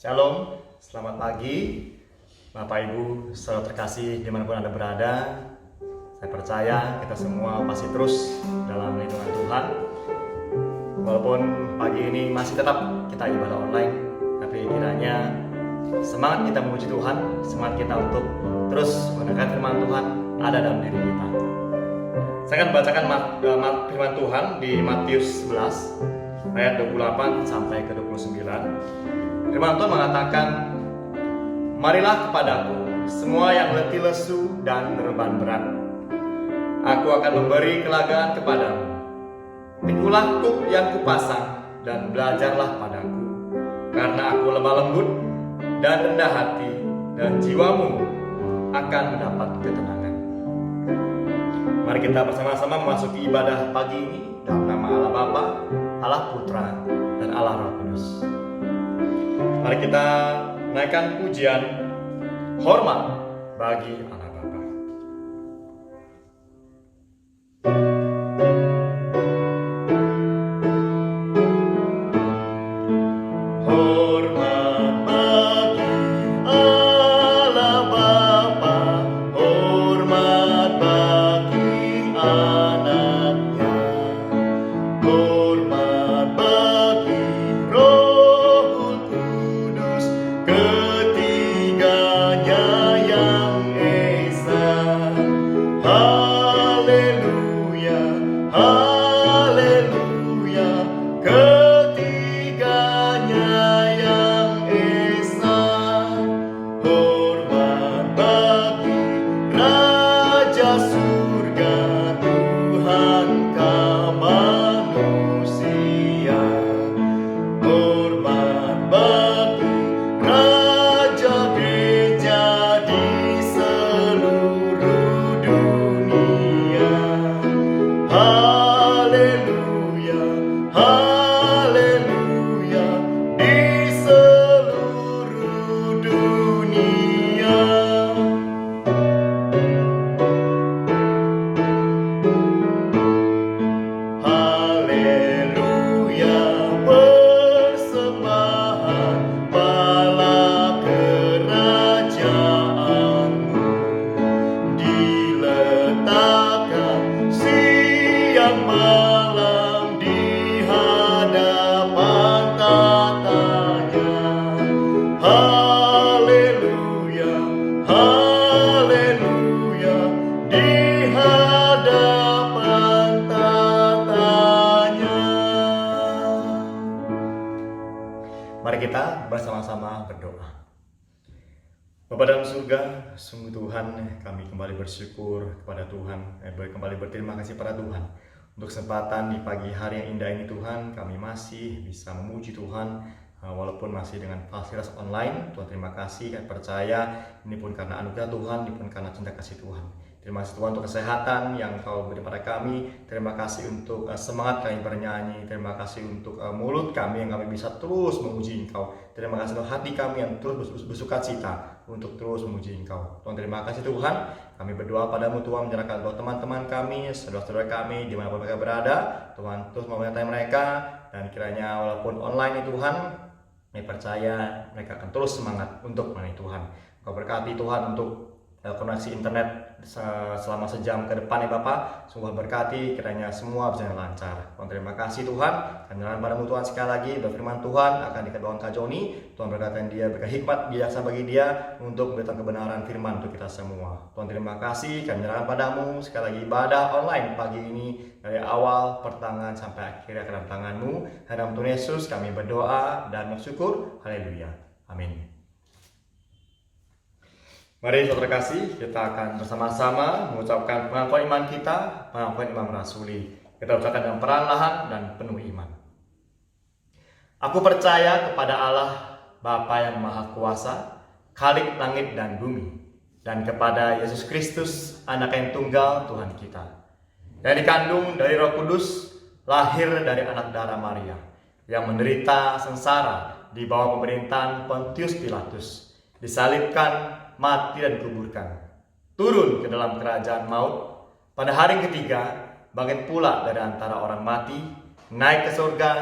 Shalom, selamat pagi Bapak Ibu, saudara terkasih dimanapun Anda berada. Saya percaya kita semua pasti terus dalam lindungan Tuhan. Walaupun pagi ini masih tetap kita ibadah online, tapi kiranya semangat kita memuji Tuhan, semangat kita untuk terus mendengar firman Tuhan ada dalam diri kita. Saya akan bacakan firman Tuhan di Matius 11 ayat 28 sampai ke 29. Firman Tuhan mengatakan, "Marilah kepadaku semua yang letih lesu dan berbeban berat. Aku akan memberi kelegaan kepadamu. Pikulah kuk yang kupasang dan belajarlah padaku, karena aku lemah lembut dan rendah hati, dan jiwamu akan mendapat ketenangan." Mari kita bersama-sama memasuki ibadah pagi ini dalam nama Allah Bapa, Allah Putra, dan Allah Roh Kudus. Mari kita naikkan pujian hormat bagi Allah Bapa. Hormat bagi Allah Bapa, hormat bagi anaknya, hormat bagi Roh Kudus, ketiganya yang esa. Haleluya, haleluya, ketiganya yang esa. Hormat bagi Raja Surga, Tuhan manusia. Hormat bagi Raja Gereja di seluruh dunia. Haleluya, haleluya, di seluruh dunia. Haleluya, persembahan bala kerajaanmu diletakkan siang malam di hadapan tatanya. Haleluya, haleluya, di hadapan tatanya. Mari kita bersama-sama berdoa. Bapa dalam surga, sungguh Tuhan, kami kembali bersyukur kepada Tuhan, kembali berterima kasih pada Tuhan untuk kesempatan di pagi hari yang indah ini. Tuhan, kami masih bisa memuji Tuhan walaupun masih dengan fasilitas online. Tuhan, terima kasih, kami percaya ini pun karena anugerah Tuhan, ini pun karena cinta kasih Tuhan. Terima kasih Tuhan untuk kesehatan yang Kau beri pada kami. Terima kasih untuk semangat kami bernyanyi. Terima kasih untuk mulut kami yang kami bisa terus memuji Engkau. Terima kasih untuk hati kami yang terus bersuka cita untuk terus memuji Engkau. Tuhan, terima kasih Tuhan. Kami berdoa padamu Tuhan, menyerahkan untuk teman-teman kami, saudara-saudara kami dimanapun mereka berada. Tuhan, terus menyertai mereka, dan kiranya walaupun online Tuhan, kami percaya mereka akan terus semangat untuk melayani Tuhan. Kau berkati Tuhan untuk koneksi internet selama sejam ke depan ya Bapak. Sungguh berkati, kiranya semua berjalan lancar. Tuhan, terima kasih Tuhan. Kami menyerahkan padamu Tuhan sekali lagi. Berfirman Tuhan akan dikatakan Kak Joni. Tuhan berkata dia berikan hikmat biasa bagi dia untuk memberikan kebenaran firman untuk kita semua. Tuhan, terima kasih. Kami menyerahkan padamu sekali lagi ibadah online pagi ini dari awal pertengahan sampai akhirnya ke dalam tangan-Mu. Dalam Tuhan Yesus kami berdoa dan bersyukur. Haleluya. Amin. Mari saudara kasih, kita akan bersama-sama mengucapkan pengakuan iman kita, pengakuan iman rasuli. Kita ucapkan dengan perlahan dan penuh iman. Aku percaya kepada Allah, Bapa yang Maha Kuasa, Khalik langit dan bumi, dan kepada Yesus Kristus, Anak yang tunggal Tuhan kita, yang dikandung dari Roh Kudus, lahir dari anak darah Maria, yang menderita sengsara di bawah pemerintahan Pontius Pilatus, disalibkan, mati dan dikuburkan, turun ke dalam kerajaan maut, pada hari ketiga bangkit pula dari antara orang mati, naik ke surga,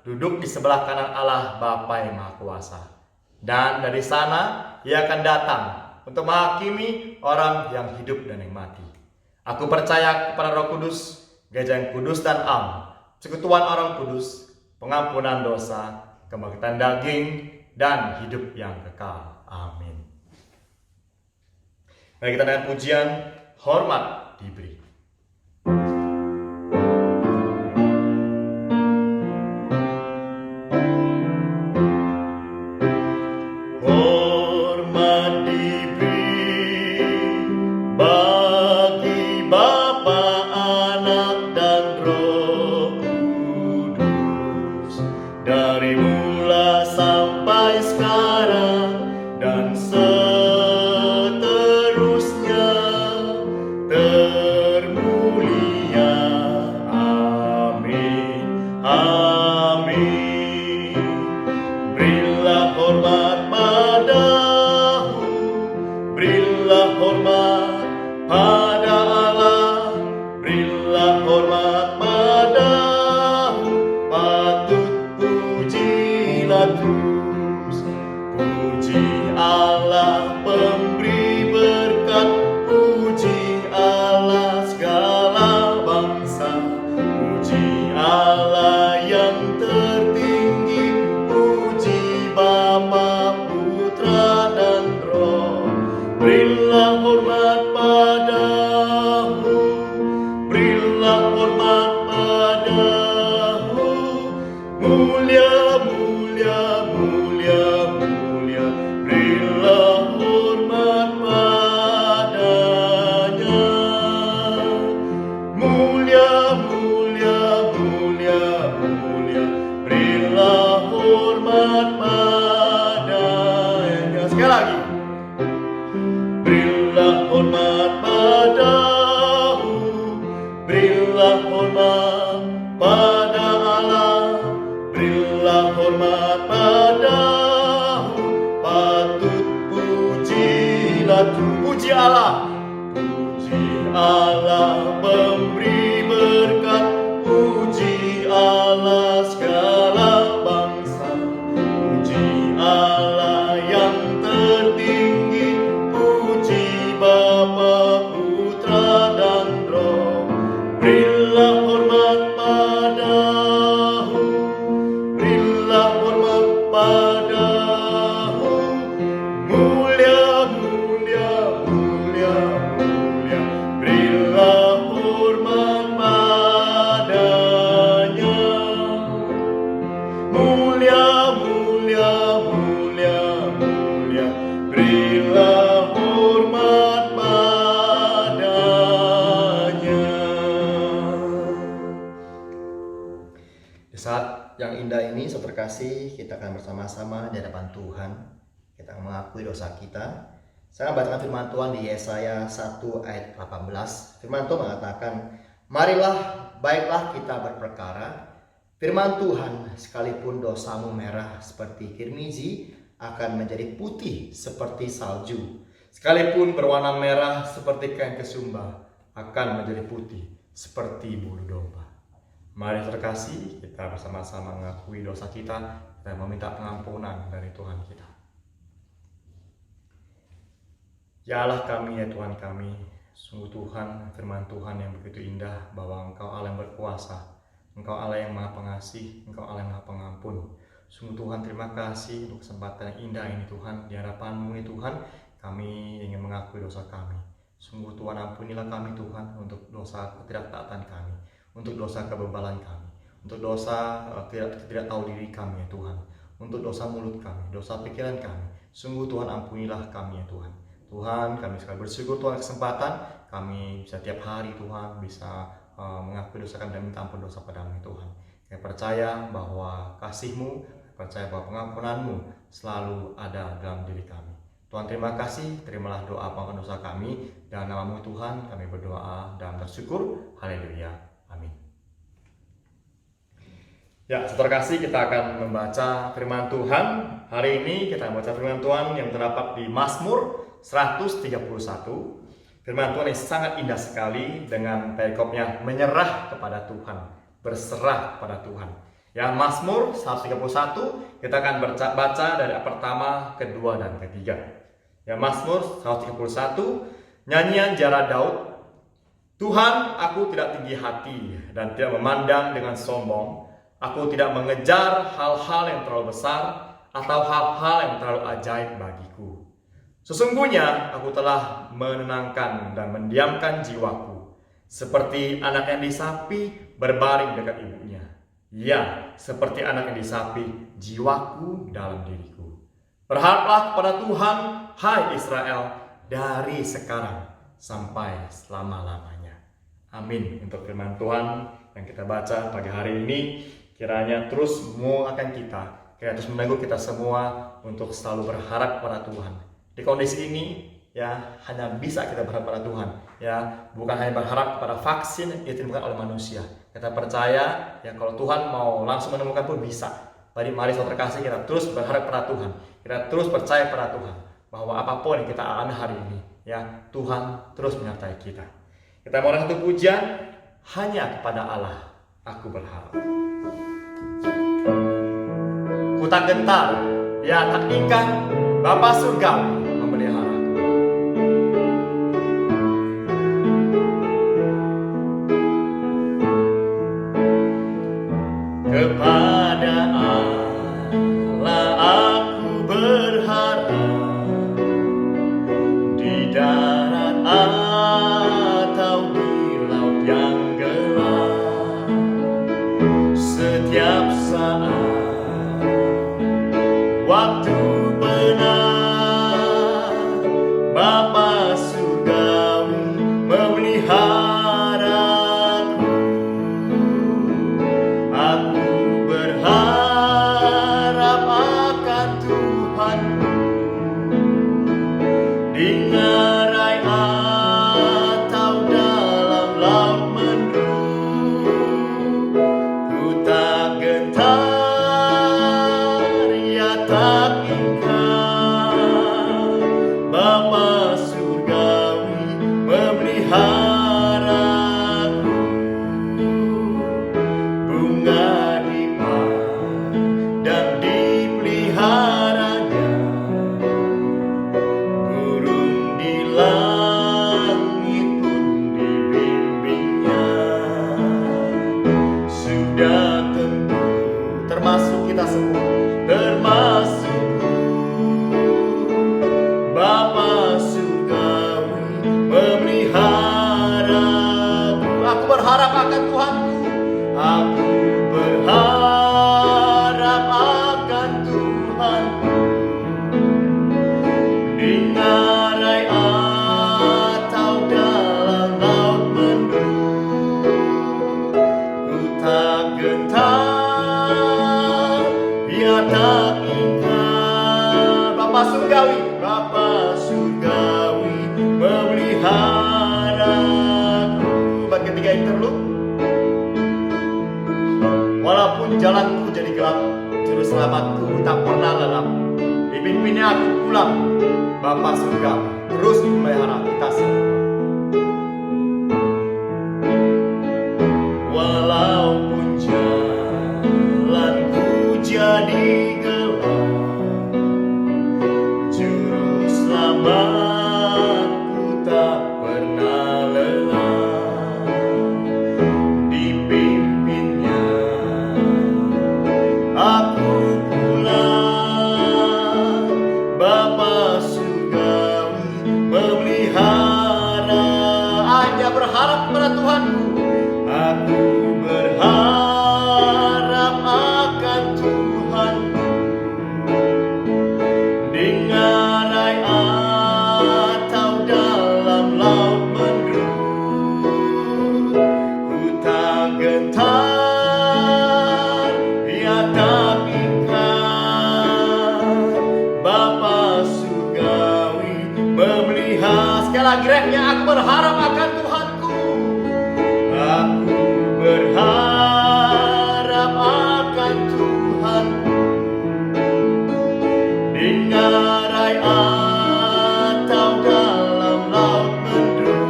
duduk di sebelah kanan Allah Bapa yang Maha Kuasa. Dan dari sana ia akan datang untuk menghakimi orang yang hidup dan yang mati. Aku percaya kepada Roh Kudus, gereja yang kudus dan am, persekutuan orang kudus, pengampunan dosa, kebangkitan daging, dan hidup yang kekal. Amin. Mari kita dengan pujian hormat diberi. Kita akan bersama-sama di hadapan Tuhan. Kita akan mengakui dosa kita. Saya bacakan firman Tuhan di Yesaya 1 ayat 18. Firman Tuhan mengatakan, "Marilah, baiklah kita berperkara. Firman Tuhan, sekalipun dosamu merah seperti kirmizi, akan menjadi putih seperti salju. Sekalipun berwarna merah seperti kain kesumba, akan menjadi putih seperti bulu domba." Mari terkasih, kita bersama-sama mengakui dosa kita dan meminta pengampunan dari Tuhan kita. Ya Allah kami, ya Tuhan kami, sungguh Tuhan, firman Tuhan yang begitu indah bahwa Engkau Allah yang berkuasa, Engkau Allah yang maha pengasih, Engkau Allah yang maha pengampun. Sungguh Tuhan, terima kasih untuk kesempatan yang indah ini Tuhan, di hadapan-Mu ini Tuhan, kami ingin mengakui dosa kami. Sungguh Tuhan, ampunilah kami Tuhan untuk dosa ketidaktaatan kami, untuk dosa kebebalan kami, untuk dosa tidak tahu diri kami ya Tuhan, untuk dosa mulut kami, dosa pikiran kami. Sungguh Tuhan, ampunilah kami ya Tuhan. Tuhan, kami sekali bersyukur Tuhan kesempatan kami bisa tiap hari Tuhan bisa mengakui dosa kami dan minta ampun dosa padamu ya Tuhan. Kami percaya bahwa kasih-Mu, percaya bahwa pengampunan-Mu selalu ada dalam diri kami. Tuhan, terima kasih, terimalah doa pengampunan dosa kami, dan nama-Mu Tuhan kami berdoa dan bersyukur. Haleluya. Ya, saudara kasih, kita akan membaca firman Tuhan. Hari ini kita membaca firman Tuhan yang terdapat di Mazmur 131. Firman Tuhan yang sangat indah sekali dengan perikopnya menyerah kepada Tuhan, berserah kepada Tuhan. Ya, Mazmur 131 kita akan baca dari pertama, kedua, dan ketiga. Ya, Mazmur 131, nyanyian Jara Daud. Tuhan, aku tidak tinggi hati dan tidak memandang dengan sombong. Aku tidak mengejar hal-hal yang terlalu besar atau hal-hal yang terlalu ajaib bagiku. Sesungguhnya aku telah menenangkan dan mendiamkan jiwaku, seperti anak yang disapi berbaring dekat ibunya. Ya, seperti anak yang disapi, jiwaku dalam diriku. Berharaplah kepada Tuhan, hai Israel, dari sekarang sampai selama-lamanya. Amin. Untuk firman Tuhan yang kita baca pagi hari ini, kiranya terus menguatkan kita, kiranya terus meneguh kita semua untuk selalu berharap pada Tuhan. Di kondisi ini, ya, hanya bisa kita berharap pada Tuhan, ya, bukan hanya berharap pada vaksin yang ditemukan oleh manusia. Kita percaya, ya, kalau Tuhan mau langsung menemukan pun bisa. Mari saudara terkasih, kita terus berharap pada Tuhan, kita terus percaya pada Tuhan bahwa apapun yang kita alami hari ini, ya, Tuhan terus menyertai kita. Kita mau satu pujian, hanya kepada Allah aku berharap. Ku tak gentar, ya tak ingkar, Bapa surgawi memelihara. Kepada Allah aku berharap, di darat atau di laut yang gelap, setiap saat waktu benar, Bapa surgawi memeliharaku. Aku berharap akan Tuhanku, di ngarai atau dalam laut mendung. Ku tak gentar, ya tak ingkar, Bapa surgawi memeliharaku. Bunga dan dipeliharanya, burung di langit pun dibimbingnya. Sudah tentu termasuk kita semua, termasukku, Bapa surgawi memeliharaku. Aku berharap akan Tuhanku, aku berharap akan Tuhanku, di ngarai atau dalam laut mendung. Ku tak gentar, ya tak ingkar, Bapa surgawi memeliharaku. Bagi ketiga interlude. Walaupun jalanku jadi gelap, juru selamatku tak pernah lelap. Dipimpinnya aku pulang, Bapa surgawi terus memelihara kita semua. Walaupun jalanku jadi gelap, juru selamatku tak pernah lelah. Dipimpinnya aku pulang, Bapa surgawi memelihara. Hanya berharap pada Tuhanku, aku berharap akan Tuhanku, di ngarai atau dalam laut mendung. Ku tak gentar, ya tak ingkar, Bapa surgawi memelihara. Sekali lagi refnya, aku berharap akan Tuhanku, aku berharap akan Tuhanku, di ngarai atau dalam laut mendung.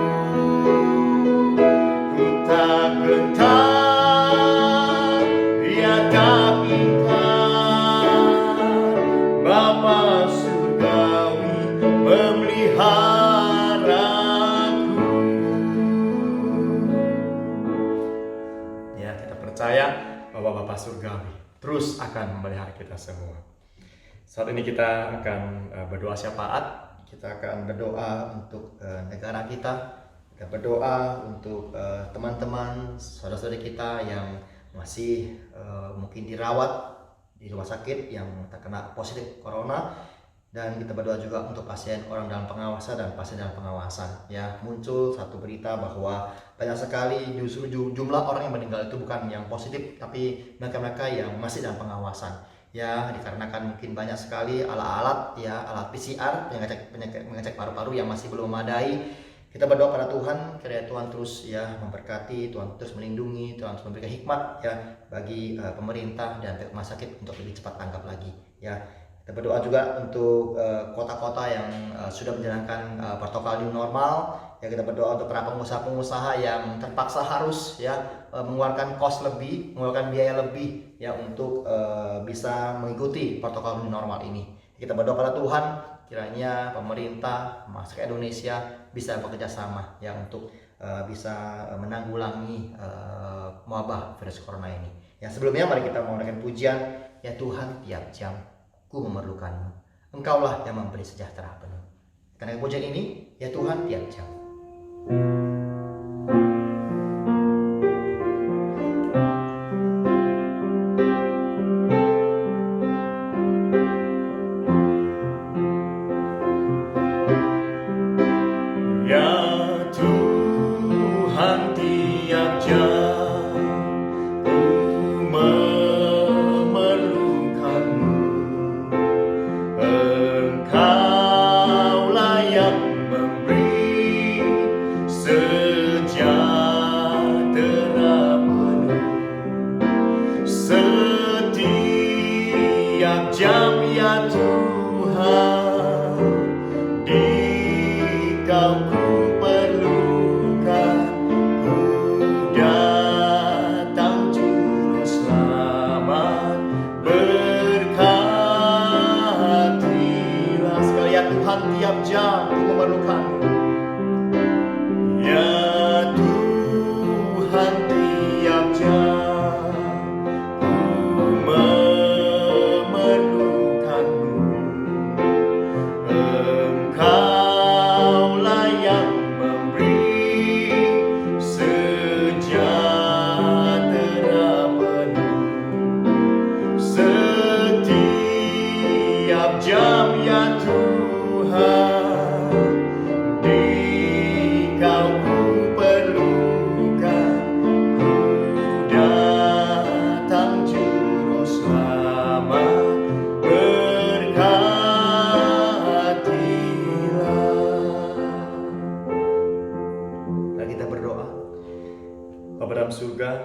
Ku tak gentar, ya tak Bapa Surgawi terus akan memelihara kita semua. Saat ini kita akan berdoa syafaat. Kita akan berdoa untuk negara kita. Kita berdoa untuk teman-teman, saudara-saudara kita yang masih mungkin dirawat di rumah sakit yang terkena positif corona. Dan kita berdoa juga untuk pasien orang dalam pengawasan dan pasien dalam pengawasan. Ya, muncul satu berita bahwa banyak sekali justru jumlah orang yang meninggal itu bukan yang positif, tapi mereka-mereka yang masih dalam pengawasan. Ya, dikarenakan mungkin banyak sekali alat-alat, ya, alat PCR mengecek paru-paru yang masih belum memadai. Kita berdoa pada Tuhan, kiranya Tuhan terus ya memberkati, Tuhan terus melindungi, Tuhan terus memberikan hikmat ya bagi pemerintah dan rumah sakit untuk lebih cepat tanggap lagi. Ya, kita berdoa juga untuk kota-kota yang sudah menjalankan protokol new normal. Ya, kita berdoa untuk para pengusaha-pengusaha yang terpaksa harus ya mengeluarkan cost lebih, mengeluarkan biaya lebih ya untuk bisa mengikuti protokol new normal ini. Kita berdoa pada Tuhan, kiranya pemerintah, masyarakat Indonesia bisa bekerja sama ya untuk bisa menanggulangi wabah virus corona ini. Ya, sebelumnya mari kita mengucapkan pujian, ya Tuhan, tiap jam ku memerlukanmu. Engkaulah yang memberi sejahtera penuh. Karena pujian ini, ya Tuhan, tiap jam.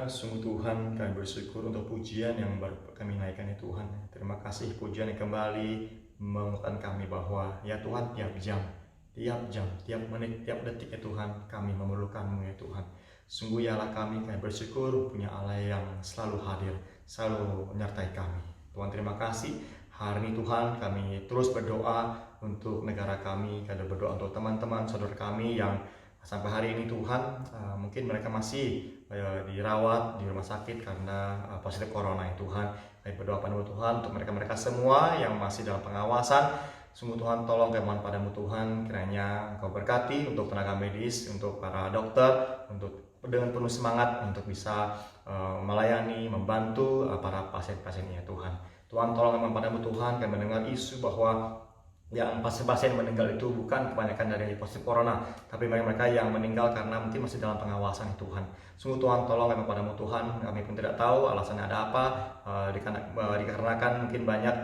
Sungguh Tuhan, kami bersyukur untuk pujian yang baru kami naikkan ya Tuhan. Terima kasih pujian yang kembali menguatkan kami bahwa ya Tuhan tiap jam, tiap menit, tiap detik ya Tuhan kami memerlukan-Mu ya Tuhan. Sungguh ya Allah kami bersyukur punya Allah yang selalu hadir, selalu menyertai kami. Tuhan terima kasih. Hari ini Tuhan kami terus berdoa untuk negara kami, kami berdoa untuk teman-teman, saudara kami yang sampai hari ini Tuhan mungkin mereka masih dirawat di rumah sakit karena positif corona ya Tuhan. Kami berdoa pada Tuhan untuk mereka-mereka semua yang masih dalam pengawasan. Sungguh Tuhan tolong kami mohon padamu Tuhan, kiranya Engkau berkati untuk tenaga medis, untuk para dokter, untuk dengan penuh semangat untuk bisa melayani, membantu para pasien-pasiennya Tuhan. Tuhan tolong kami padamu Tuhan, kami mendengar isu bahwa yang pasien-pasien meninggal itu bukan kebanyakan dari positif corona, tapi mereka yang meninggal karena mungkin masih dalam pengawasan Tuhan. Sungguh Tuhan tolong kami padamu Tuhan, kami pun tidak tahu alasannya ada apa, dikarenakan mungkin banyak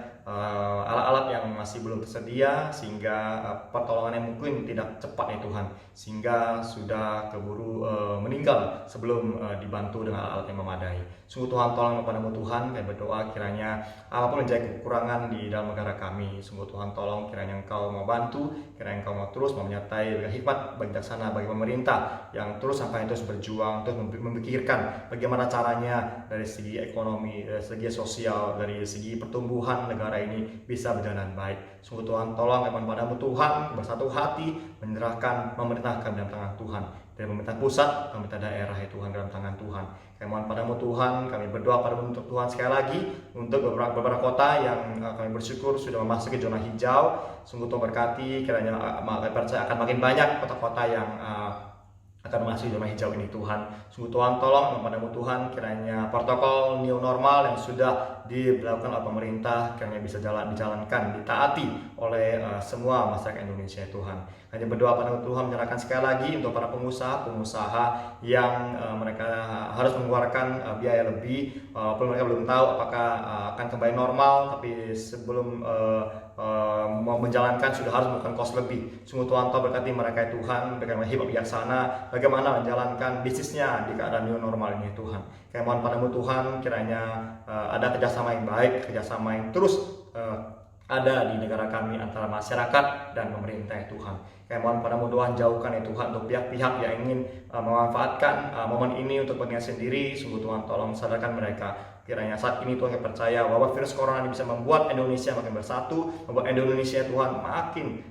alat-alat yang masih belum tersedia sehingga pertolongannya mungkin tidak cepat ya Tuhan, sehingga sudah keburu meninggal sebelum dibantu dengan alat-alat yang memadai. Sungguh Tuhan tolong kepadamu Tuhan, kami berdoa kiranya apapun menjadi kekurangan di dalam negara kami, sungguh Tuhan tolong kiranya Engkau mau bantu, kiranya Engkau mau terus menyertai dengan hikmat bijaksana bagi pemerintah yang terus sampai terus berjuang untuk memikirkan bagaimana caranya dari segi ekonomi, dari segi sosial, dari segi pertumbuhan negara ini bisa berjalan baik. Sungguh Tuhan tolong kami padamu Tuhan bersatu hati menyerahkan memerintahkan dalam tangan Tuhan. dari pemerintah pusat, pemerintah daerah ya Tuhan dalam tangan Tuhan. Kami mohon padamu Tuhan, kami berdoa padamu untuk Tuhan sekali lagi untuk beberapa kota yang kami bersyukur sudah memasuki zona hijau. Sungguh Tuhan berkati, kiranya kami percaya akan makin banyak kota-kota yang akan memasuki zona hijau ini Tuhan. Sungguh Tuhan tolong padamu Tuhan, kiranya protokol new normal yang sudah dilakukan oleh pemerintah kiranya bisa dijalankan, ditaati oleh semua masyarakat Indonesia Tuhan. Hanya berdoa pada Tuhan, menyerahkan sekali lagi untuk para pengusaha yang mereka harus mengeluarkan biaya lebih, walaupun mereka belum tahu apakah akan kembali normal, tapi sebelum mau menjalankan sudah harus melakukan kos lebih. Sungguh Tuhan berkati mereka Tuhan, berikan hikmat bijaksana bagaimana menjalankan bisnisnya di keadaan new normal ini Tuhan. Kami mohon padamu Tuhan, kiranya ada kerjasama yang baik, kerjasama yang terus ada di negara kami antara masyarakat dan pemerintah ya Tuhan. Kami mohon padamu Tuhan, jauhkan ya Tuhan untuk pihak-pihak yang ingin memanfaatkan momen ini untuk kepentingan sendiri. Sungguh Tuhan tolong sadarkan mereka. Kiranya saat ini Tuhan percaya bahwa virus corona ini bisa membuat Indonesia makin bersatu, membuat Indonesia Tuhan makin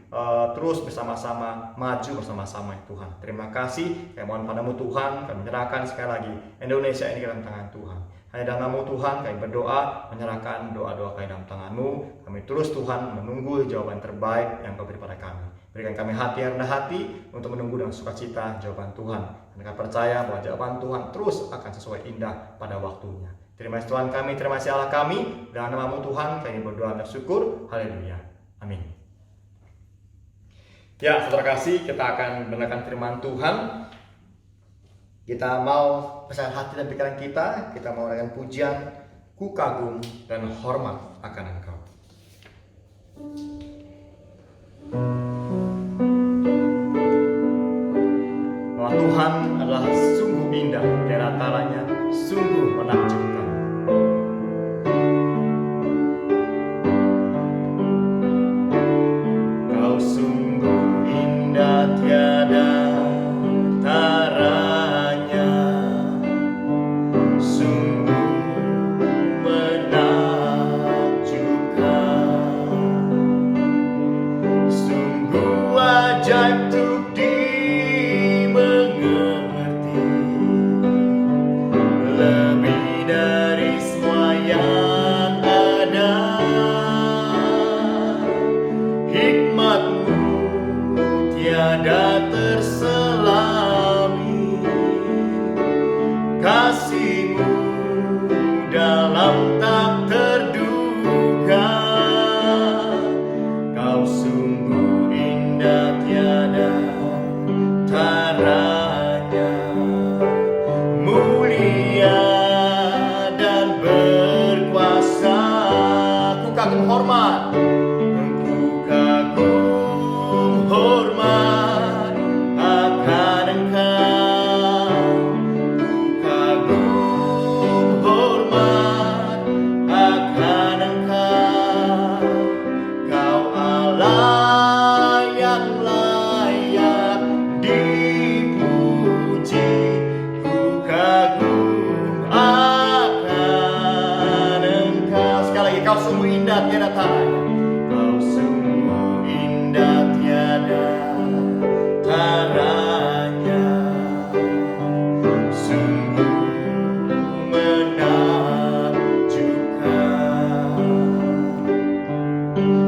terus bersama-sama, maju bersama-sama ya Tuhan. Terima kasih, kami mohon padamu Tuhan, kami menyerahkan sekali lagi Indonesia ini ke dalam tangan Tuhan. Hanya dalam nama Tuhan kami berdoa, menyerahkan doa-doa kami dalam tangan-Mu. Kami terus Tuhan menunggu jawaban terbaik yang Kau beri pada kami. Berikan kami hati yang rendah hati untuk menunggu dengan sukacita jawaban Tuhan. Dan kami percaya bahwa jawaban Tuhan terus akan sesuai indah pada waktunya. Terima kasih Tuhan kami, terima kasih Allah kami. Dalam nama-Mu Tuhan kami berdoa dan bersyukur. Haleluya. Amin. Ya, saudara kasih, kita akan mendengarkan firman Tuhan. Kita mau pesan hati dan pikiran kita mau mendengarkan pujian, ku kagum dan hormat akan Engkau. Bahwa Tuhan adalah sungguh indah, dan antaranya sungguh menakjubkan. Kau sungguh indah tiada taranya, sungguh menakjubkan, sungguh ajaib untuk dimengerti, lebih dari semua yang ada. Hikmat-Mu tiada terselami, kasih-Mu dalam tak terduga. Kau sungguh indah tiada taranya, mulia dan berkuasa. Ku kagum hormat, ku kagum hormat akan Engkau. Ku kagum hormat akan Engkau. Kau Allah yang layak dipuji. Ku kagum akan Engkau. Sekali lagi, kau sungguh indah tiada taranya. Kau sungguh indah tiada taranya, sungguh menakjubkan,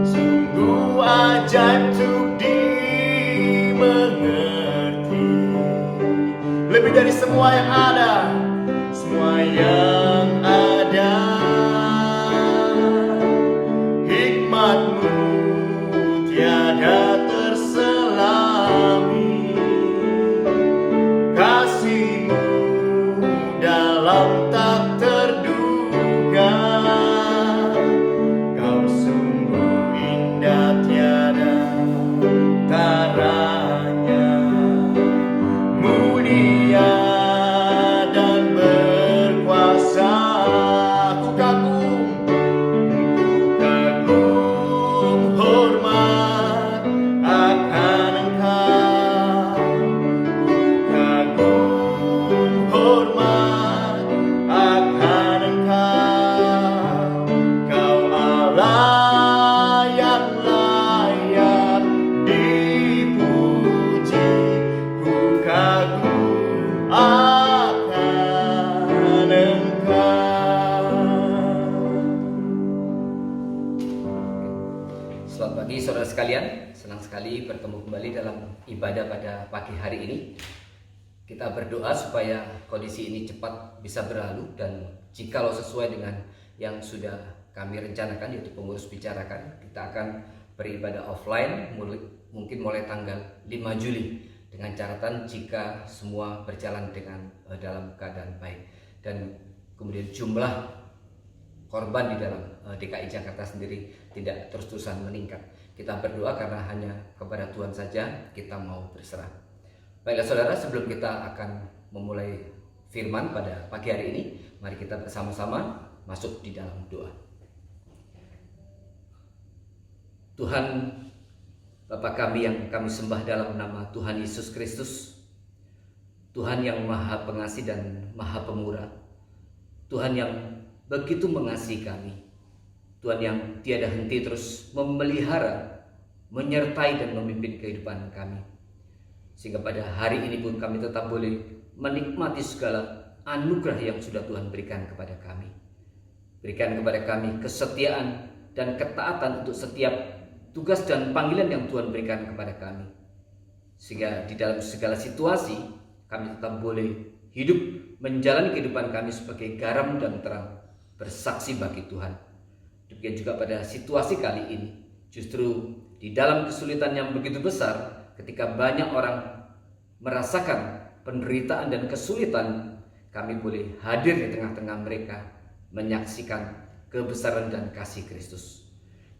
sungguh ajaib untuk dimengerti, lebih dari semua yang ada, semua yang ada. Hikmat-Mu tiada terselami, kasih-Mu dalam tak terduga. Kau sungguh indah tiada taranya, mulia dan berkuasa. Ku kagum Selamat pagi saudara sekalian, senang sekali bertemu kembali dalam ibadah pada pagi hari ini. Kita berdoa supaya kondisi ini cepat bisa berlalu, dan jikalau sesuai dengan yang sudah kami rencanakan, yaitu pengurus bicarakan, kita akan beribadah offline mungkin mulai tanggal 5 Juli dengan catatan jika semua berjalan dengan dalam keadaan baik, dan kemudian jumlah korban di dalam DKI Jakarta sendiri tidak terus-terusan meningkat. Kita berdoa karena hanya kepada Tuhan saja kita mau berserah. Baiklah saudara, sebelum kita akan memulai firman pada pagi hari ini, mari kita bersama-sama masuk di dalam doa. Tuhan Bapa kami yang kami sembah dalam nama Tuhan Yesus Kristus, Tuhan yang Maha Pengasih dan Maha Pemurah, Tuhan yang begitu mengasihi kami, Tuhan yang tiada henti terus memelihara, menyertai dan memimpin kehidupan kami, sehingga pada hari ini pun kami tetap boleh menikmati segala anugerah yang sudah Tuhan berikan kepada kami. Berikan kepada kami kesetiaan dan ketaatan untuk setiap tugas dan panggilan yang Tuhan berikan kepada kami, sehingga di dalam segala situasi kami tetap boleh hidup menjalani kehidupan kami sebagai garam dan terang, bersaksi bagi Tuhan. Demikian juga pada situasi kali ini, justru di dalam kesulitan yang begitu besar, ketika banyak orang merasakan penderitaan dan kesulitan, kami boleh hadir di tengah-tengah mereka, menyaksikan kebesaran dan kasih Kristus.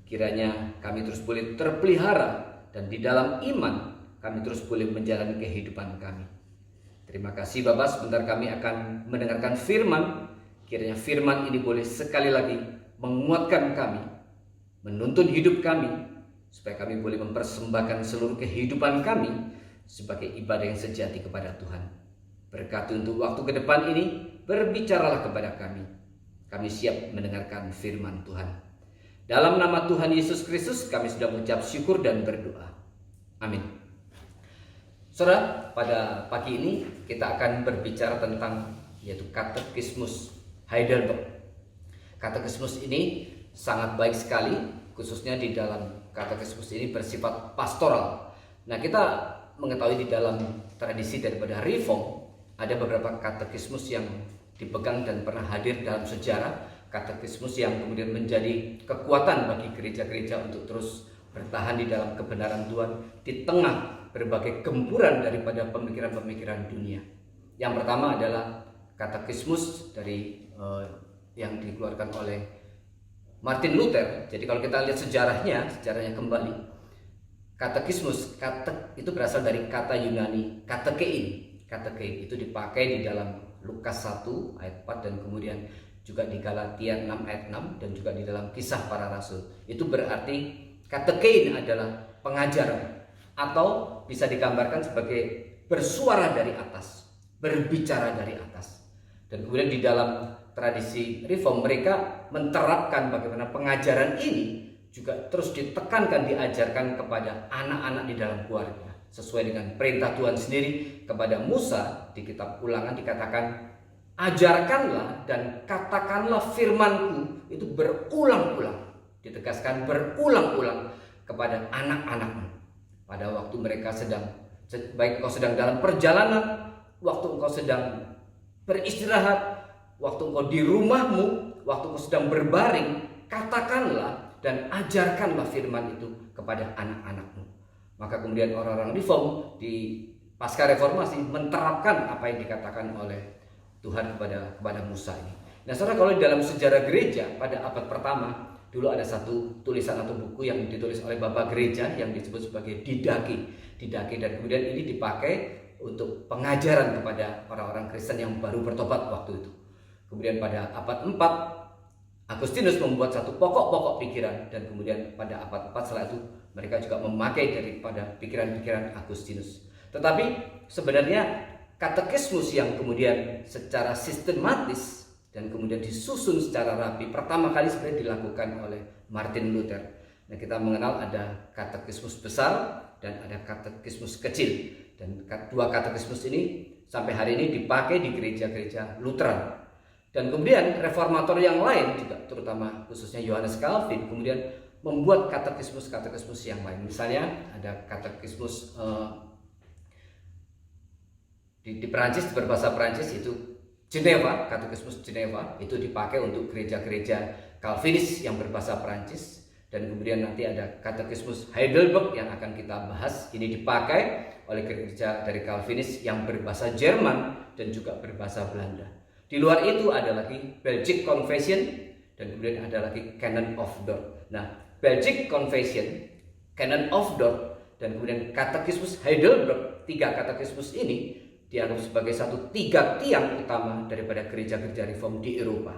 Kiranya kami terus boleh terpelihara, dan di dalam iman kami terus boleh menjalani kehidupan kami. Terima kasih Bapak, sebentar kami akan mendengarkan firman. Kiranya firman ini boleh sekali lagi menguatkan kami, menuntun hidup kami, supaya kami boleh mempersembahkan seluruh kehidupan kami sebagai ibadah yang sejati kepada Tuhan. Berkati untuk waktu ke depan ini, berbicaralah kepada kami. Kami siap mendengarkan firman Tuhan. Dalam nama Tuhan Yesus Kristus kami sudah mengucap syukur dan berdoa. Amin. Saudara, pada pagi ini kita akan berbicara tentang yaitu katekismus Heidelberg. Katekismus ini sangat baik sekali, khususnya di dalam katekismus ini bersifat pastoral. Nah, kita mengetahui di dalam tradisi daripada Reform ada beberapa katekismus yang dipegang dan pernah hadir dalam sejarah, katekismus yang kemudian menjadi kekuatan bagi gereja-gereja untuk terus bertahan di dalam kebenaran Tuhan di tengah berbagai gempuran daripada pemikiran-pemikiran dunia. Yang pertama adalah katekismus dari yang dikeluarkan oleh Martin Luther. Jadi kalau kita lihat sejarahnya kembali, katekismus, itu berasal dari kata Yunani katekein. Katekein itu dipakai di dalam Lukas 1 ayat 4 dan kemudian juga di Galatia 6 ayat 6 dan juga di dalam Kisah Para Rasul. Itu berarti katekein adalah pengajaran, atau bisa digambarkan sebagai bersuara dari atas, berbicara dari atas. Dan kemudian di dalam tradisi Reform mereka menerapkan bagaimana pengajaran ini juga terus ditekankan, diajarkan kepada anak-anak di dalam keluarga, sesuai dengan perintah Tuhan sendiri kepada Musa. Di kitab Ulangan dikatakan, ajarkanlah dan katakanlah firmanku itu berulang-ulang, ditegaskan berulang-ulang kepada anak-anakmu pada waktu mereka sedang, baik engkau sedang dalam perjalanan, waktu engkau sedang beristirahat, waktu engkau di rumahmu, waktu engkau sedang berbaring, katakanlah dan ajarkanlah firman itu kepada anak-anakmu. Maka kemudian orang-orang Reform di pasca reformasi menerapkan apa yang dikatakan oleh Tuhan kepada Musa ini. Nah, saudara, kalau di dalam sejarah gereja pada abad pertama, dulu ada satu tulisan atau buku yang ditulis oleh Bapak Gereja yang disebut sebagai Didaki, dan kemudian ini dipakai untuk pengajaran kepada orang-orang Kristen yang baru bertobat waktu itu. Kemudian pada abad 4 Agustinus membuat satu pokok-pokok pikiran, dan kemudian pada abad 4 setelah itu mereka juga memakai daripada pikiran-pikiran Agustinus. Tetapi sebenarnya katekismus yang kemudian secara sistematis dan kemudian disusun secara rapi pertama kali sebenarnya dilakukan oleh Martin Luther. Nah, kita mengenal ada katekismus besar dan ada katekismus kecil, dan dua katekismus ini sampai hari ini dipakai di gereja-gereja Lutheran. Dan kemudian reformator yang lain juga, terutama khususnya Yohanes Calvin, kemudian membuat katekismus yang lain. Misalnya ada katekismus di Perancis, berbahasa Perancis itu Geneva, katekismus Geneva itu dipakai untuk gereja-gereja Calvinis yang berbahasa Perancis. Dan kemudian nanti ada katekismus Heidelberg yang akan kita bahas, ini dipakai oleh gereja dari Calvinis yang berbahasa Jerman dan juga berbahasa Belanda. Di luar itu ada lagi Belgic Confession dan kemudian ada lagi Canon of Dort. Nah, Belgic Confession, Canon of Dort dan kemudian katekismus Heidelberg, 3 katekismus ini dianggap sebagai tiga tiang utama daripada gereja-gereja reform di Eropa.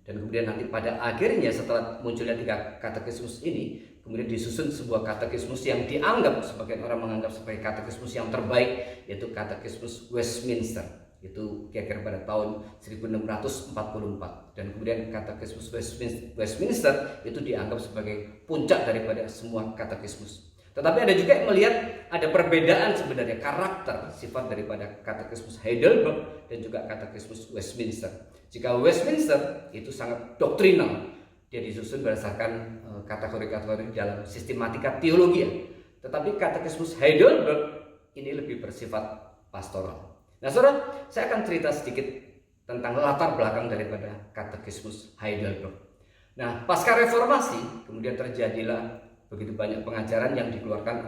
Dan kemudian nanti pada akhirnya setelah munculnya 3 katekismus ini, kemudian disusun sebuah katekismus yang dianggap, sebagian orang menganggap sebagai katekismus yang terbaik, yaitu katekismus Westminster. Itu kira-kira pada tahun 1644. Dan kemudian katekismus Westminster itu dianggap sebagai puncak daripada semua katekismus. Tetapi ada juga yang melihat ada perbedaan sebenarnya karakter sifat daripada katekismus Heidelberg dan juga katekismus Westminster. Jika Westminster itu sangat doktrinal, dia disusun berdasarkan kategori-kategori dalam sistematika teologi. Tetapi katekismus Heidelberg ini lebih bersifat pastoral. Nah, saudara, saya akan cerita sedikit tentang latar belakang daripada katekismus Heidelberg. Nah, pasca reformasi kemudian terjadilah begitu banyak pengajaran yang diajarkan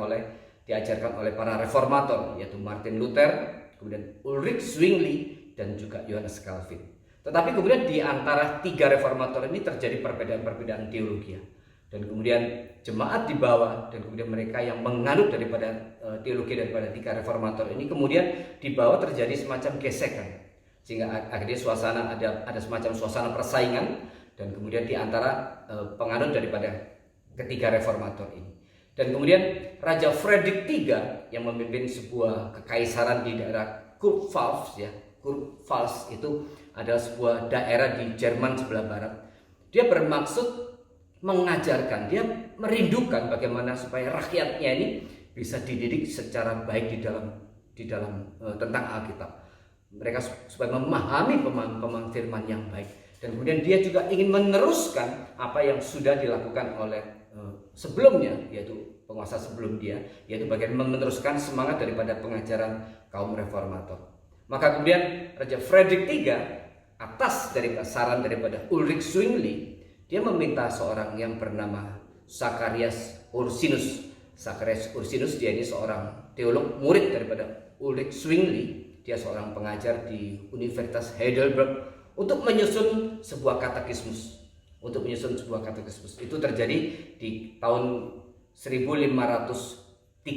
oleh para reformator, yaitu Martin Luther, kemudian Ulrich Zwingli dan juga Johannes Calvin. Tetapi kemudian di antara 3 reformator ini terjadi perbedaan-perbedaan teologi. Dan kemudian jemaat di bawah dan kemudian mereka yang menganut daripada teologi daripada 3 reformator ini, kemudian di bawah terjadi semacam gesekan, sehingga akhirnya ada semacam suasana persaingan dan kemudian di antara penganut daripada ketiga reformator ini. Dan kemudian Raja Frederick III yang memimpin sebuah kekaisaran di daerah Kurpfalz, Kurpfalz itu adalah sebuah daerah di Jerman sebelah barat. Dia bermaksud mengajarkan, dia merindukan bagaimana supaya rakyatnya ini bisa dididik secara baik di dalam tentang Alkitab. Mereka supaya memahami pemahaman firman yang baik. Dan kemudian dia juga ingin meneruskan apa yang sudah dilakukan oleh sebelumnya, yaitu penguasa sebelum dia, yaitu bagaimana meneruskan semangat daripada pengajaran kaum reformator. Maka kemudian Raja Frederick III atas dari saran daripada Ulrich Zwingli, dia meminta seorang yang bernama Zacharias Ursinus. Zacharias Ursinus dia ini seorang teolog murid daripada Ulrich Zwingli. Dia seorang pengajar di Universitas Heidelberg untuk menyusun sebuah katekismus. Itu terjadi di tahun 1532.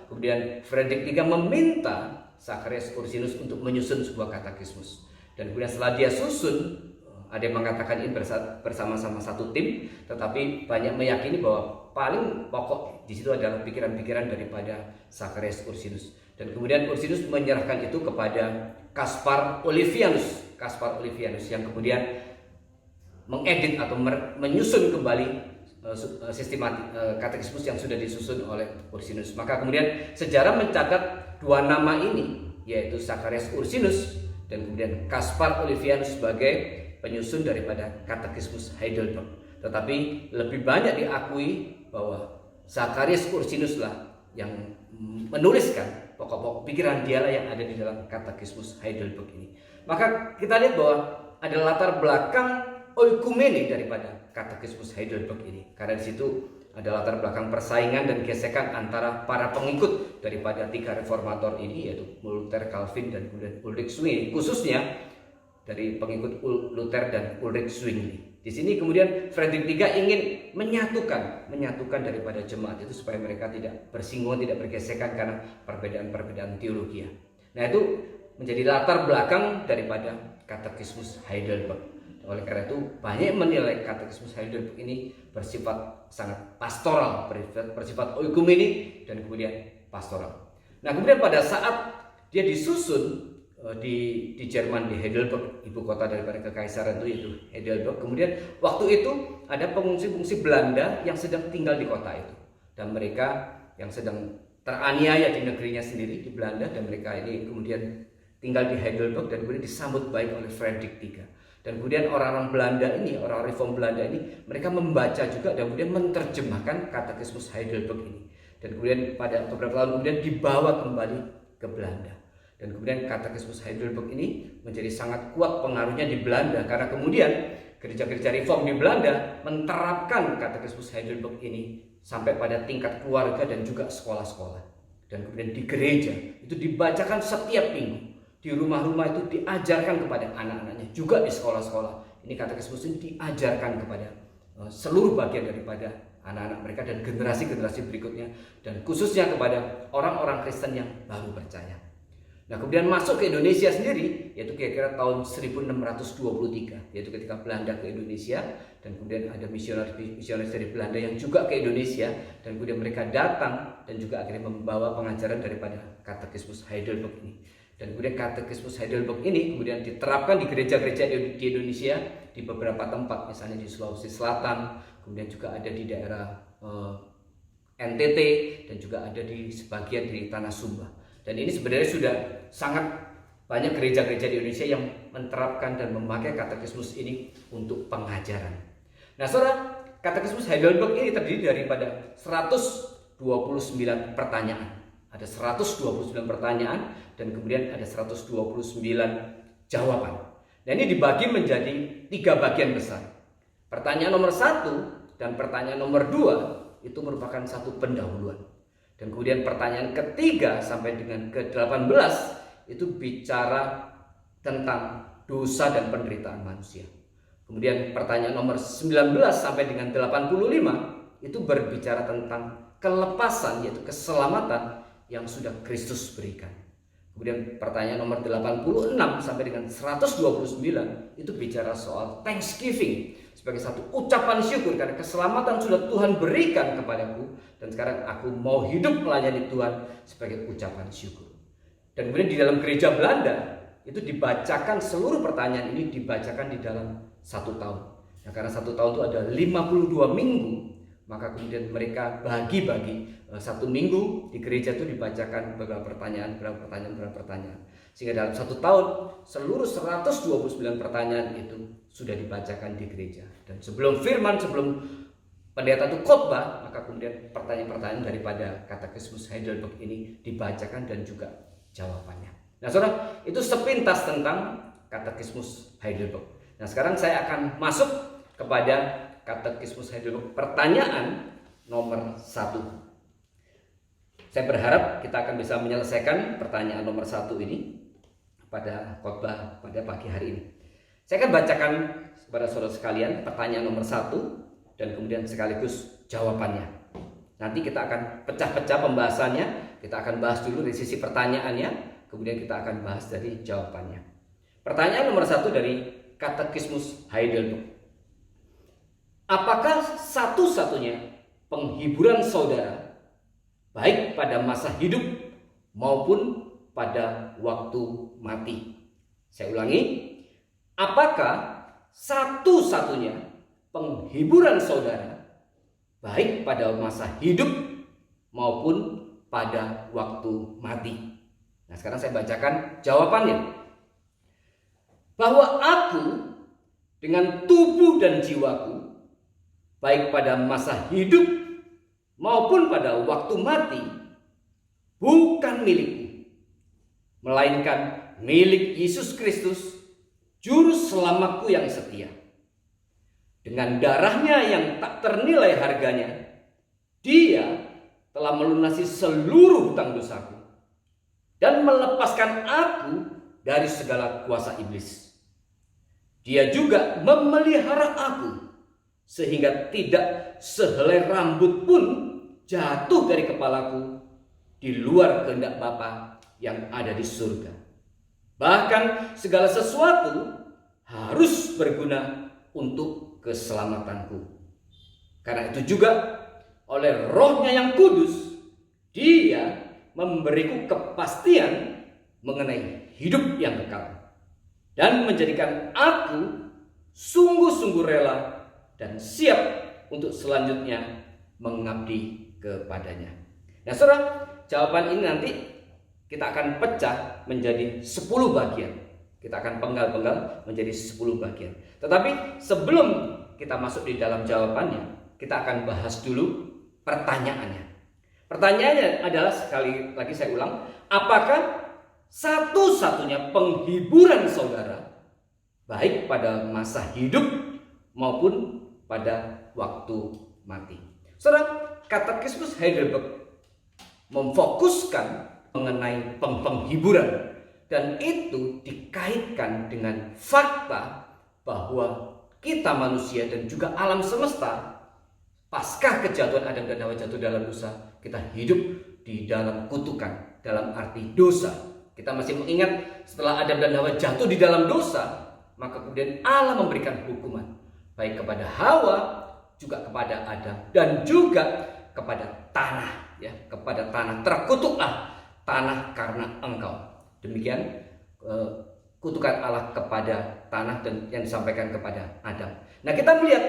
Kemudian Frederick III meminta Zacharias Ursinus untuk menyusun sebuah katekismus. Dan kemudian setelah dia susun, ada yang mengatakan ini bersama-sama satu tim, tetapi banyak meyakini bahwa paling pokok di situ adalah pikiran-pikiran daripada Zacharias Ursinus. Dan kemudian Ursinus menyerahkan itu kepada Caspar Olevianus yang kemudian mengedit atau menyusun kembali katekismus yang sudah disusun oleh Ursinus. Maka kemudian sejarah mencatat 2 nama ini, yaitu Zacharias Ursinus dan kemudian Caspar Olevianus sebagai penyusun daripada katekismus Heidelberg. Tetapi lebih banyak diakui bahwa Zacharias Ursinus lah yang menuliskan pokok-pokok pikiran dialah yang ada di dalam katekismus Heidelberg ini. Maka kita lihat bahwa ada latar belakang oikumene daripada katekismus Heidelberg ini. Karena di situ ada latar belakang persaingan dan gesekan antara para pengikut daripada 3 reformator ini, yaitu Luther, Calvin dan kemudian Ulrich Zwingli, khususnya dari pengikut Luther dan Ulrich Zwingli. Di sini kemudian Frederick III ingin menyatukan daripada jemaat itu supaya mereka tidak bersinggungan, tidak bergesekan karena perbedaan-perbedaan teologi. Nah, itu menjadi latar belakang daripada katekismus Heidelberg. Oleh karena itu banyak menilai katekismus Heidelberg ini bersifat sangat pastoral, bersifat oikumene dan kemudian pastoral. Nah, kemudian pada saat dia disusun di Jerman, di Heidelberg, ibu kota daripada kekaisaran itu yaitu Heidelberg. Kemudian waktu itu ada pengungsi-pengungsi Belanda yang sedang tinggal di kota itu, dan mereka yang sedang teraniaya di negerinya sendiri di Belanda, dan mereka ini kemudian tinggal di Heidelberg dan kemudian disambut baik oleh Frederick III. Dan kemudian orang-orang Belanda ini, orang reform Belanda ini, mereka membaca juga dan kemudian menerjemahkan Katekismus Heidelberg ini. Dan kemudian pada beberapa tahun kemudian dibawa kembali ke Belanda. Dan kemudian Katekismus Heidelberg ini menjadi sangat kuat pengaruhnya di Belanda, karena kemudian gereja-gereja reform di Belanda menerapkan Katekismus Heidelberg ini sampai pada tingkat keluarga dan juga sekolah-sekolah. Dan kemudian di gereja itu dibacakan setiap minggu. Di rumah-rumah itu diajarkan kepada anak-anaknya, juga di sekolah-sekolah. Ini Katekismus ini diajarkan kepada seluruh bagian daripada anak-anak mereka dan generasi-generasi berikutnya, dan khususnya kepada orang-orang Kristen yang baru percaya. Nah, kemudian masuk ke Indonesia sendiri, yaitu kira-kira tahun 1623, yaitu ketika Belanda ke Indonesia, dan kemudian ada misionaris dari Belanda yang juga ke Indonesia, dan kemudian mereka datang dan juga akhirnya membawa pengajaran daripada Katekismus Heidelberg ini. Dan kemudian Katekismus Heidelberg ini kemudian diterapkan di gereja-gereja di Indonesia di beberapa tempat, misalnya di Sulawesi Selatan, kemudian juga ada di daerah NTT, dan juga ada di sebagian di Tanah Sumba. Dan ini sebenarnya sudah sangat banyak gereja-gereja di Indonesia yang menerapkan dan memakai Katekismus ini untuk pengajaran. Nah, saudara, Katekismus Heidelberg ini terdiri daripada 129 pertanyaan. Ada 129 pertanyaan dan kemudian ada 129 jawaban. Nah, ini dibagi menjadi 3 bagian besar. Pertanyaan nomor 1 dan pertanyaan nomor 2 itu merupakan satu pendahuluan. Dan kemudian pertanyaan ketiga sampai dengan ke-18 itu bicara tentang dosa dan penderitaan manusia. Kemudian pertanyaan nomor 19 sampai dengan 85 itu berbicara tentang kelepasan, yaitu keselamatan yang sudah Kristus berikan. Kemudian pertanyaan nomor 86 sampai dengan 129 itu bicara soal thanksgiving, sebagai satu ucapan syukur karena keselamatan sudah Tuhan berikan kepadaku, dan sekarang aku mau hidup melayani Tuhan sebagai ucapan syukur. Dan kemudian di dalam gereja Belanda itu dibacakan, seluruh pertanyaan ini dibacakan di dalam 1 tahun. Nah, karena 1 tahun itu ada 52 minggu, maka kemudian mereka bagi-bagi 1 minggu di gereja itu dibacakan berapa pertanyaan. Sehingga dalam 1 tahun seluruh 129 pertanyaan itu sudah dibacakan di gereja. Dan sebelum firman, sebelum pendeta itu khotbah, maka kemudian pertanyaan-pertanyaan daripada Katekismus Heidelberg ini dibacakan dan juga jawabannya. Nah, saudara, itu sepintas tentang Katekismus Heidelberg. Nah, sekarang saya akan masuk kepada Katekismus Heidelberg pertanyaan nomor 1. Saya berharap kita akan bisa menyelesaikan pertanyaan nomor 1 ini pada khotbah pada pagi hari ini. Saya akan bacakan kepada saudara sekalian pertanyaan nomor 1 dan kemudian sekaligus jawabannya. Nanti kita akan pecah-pecah pembahasannya. Kita akan bahas dulu dari sisi pertanyaannya, kemudian kita akan bahas dari jawabannya. Pertanyaan nomor 1 dari Katekismus Heidelberg. Apakah satu-satunya penghiburan saudara, baik pada masa hidup maupun pada waktu mati? Saya ulangi, apakah satu-satunya penghiburan saudara, baik pada masa hidup maupun pada waktu mati? Nah, sekarang saya bacakan jawabannya. Bahwa aku dengan tubuh dan jiwaku, baik pada masa hidup maupun pada waktu mati, bukan milikku, melainkan milik Yesus Kristus, Juru Selamatku yang setia. Dengan darahnya yang tak ternilai harganya, Dia telah melunasi seluruh hutang dosaku dan melepaskan aku dari segala kuasa iblis. Dia juga memelihara aku sehingga tidak sehelai rambut pun jatuh dari kepalaku di luar kehendak Bapa yang ada di surga. Bahkan segala sesuatu harus berguna untuk keselamatanku. Karena itu juga oleh Roh-Nya yang kudus, Dia memberiku kepastian mengenai hidup yang kekal dan menjadikan aku sungguh-sungguh rela dan siap untuk selanjutnya mengabdi kepadanya. Nah, saudara, jawaban ini nanti kita akan pecah menjadi 10 bagian. Kita akan penggal-penggal menjadi 10 bagian. Tetapi sebelum kita masuk di dalam jawabannya, kita akan bahas dulu pertanyaannya. Pertanyaannya adalah, sekali lagi saya ulang, apakah satu-satunya penghiburan saudara, baik pada masa hidup maupun pada waktu mati? Saudara, Katekismus Heidelberg memfokuskan mengenai penghiburan, dan itu dikaitkan dengan fakta bahwa kita manusia dan juga alam semesta pasca kejatuhan Adam dan Hawa jatuh dalam dosa, kita hidup di dalam kutukan, dalam arti dosa. Kita masih mengingat setelah Adam dan Hawa jatuh di dalam dosa, maka kemudian Allah memberikan hukuman baik kepada Hawa, juga kepada Adam, dan juga kepada tanah, ya, kepada tanah. Terkutuklah tanah karena engkau. Demikian kutukan Allah kepada tanah dan yang disampaikan kepada Adam. Nah, kita melihat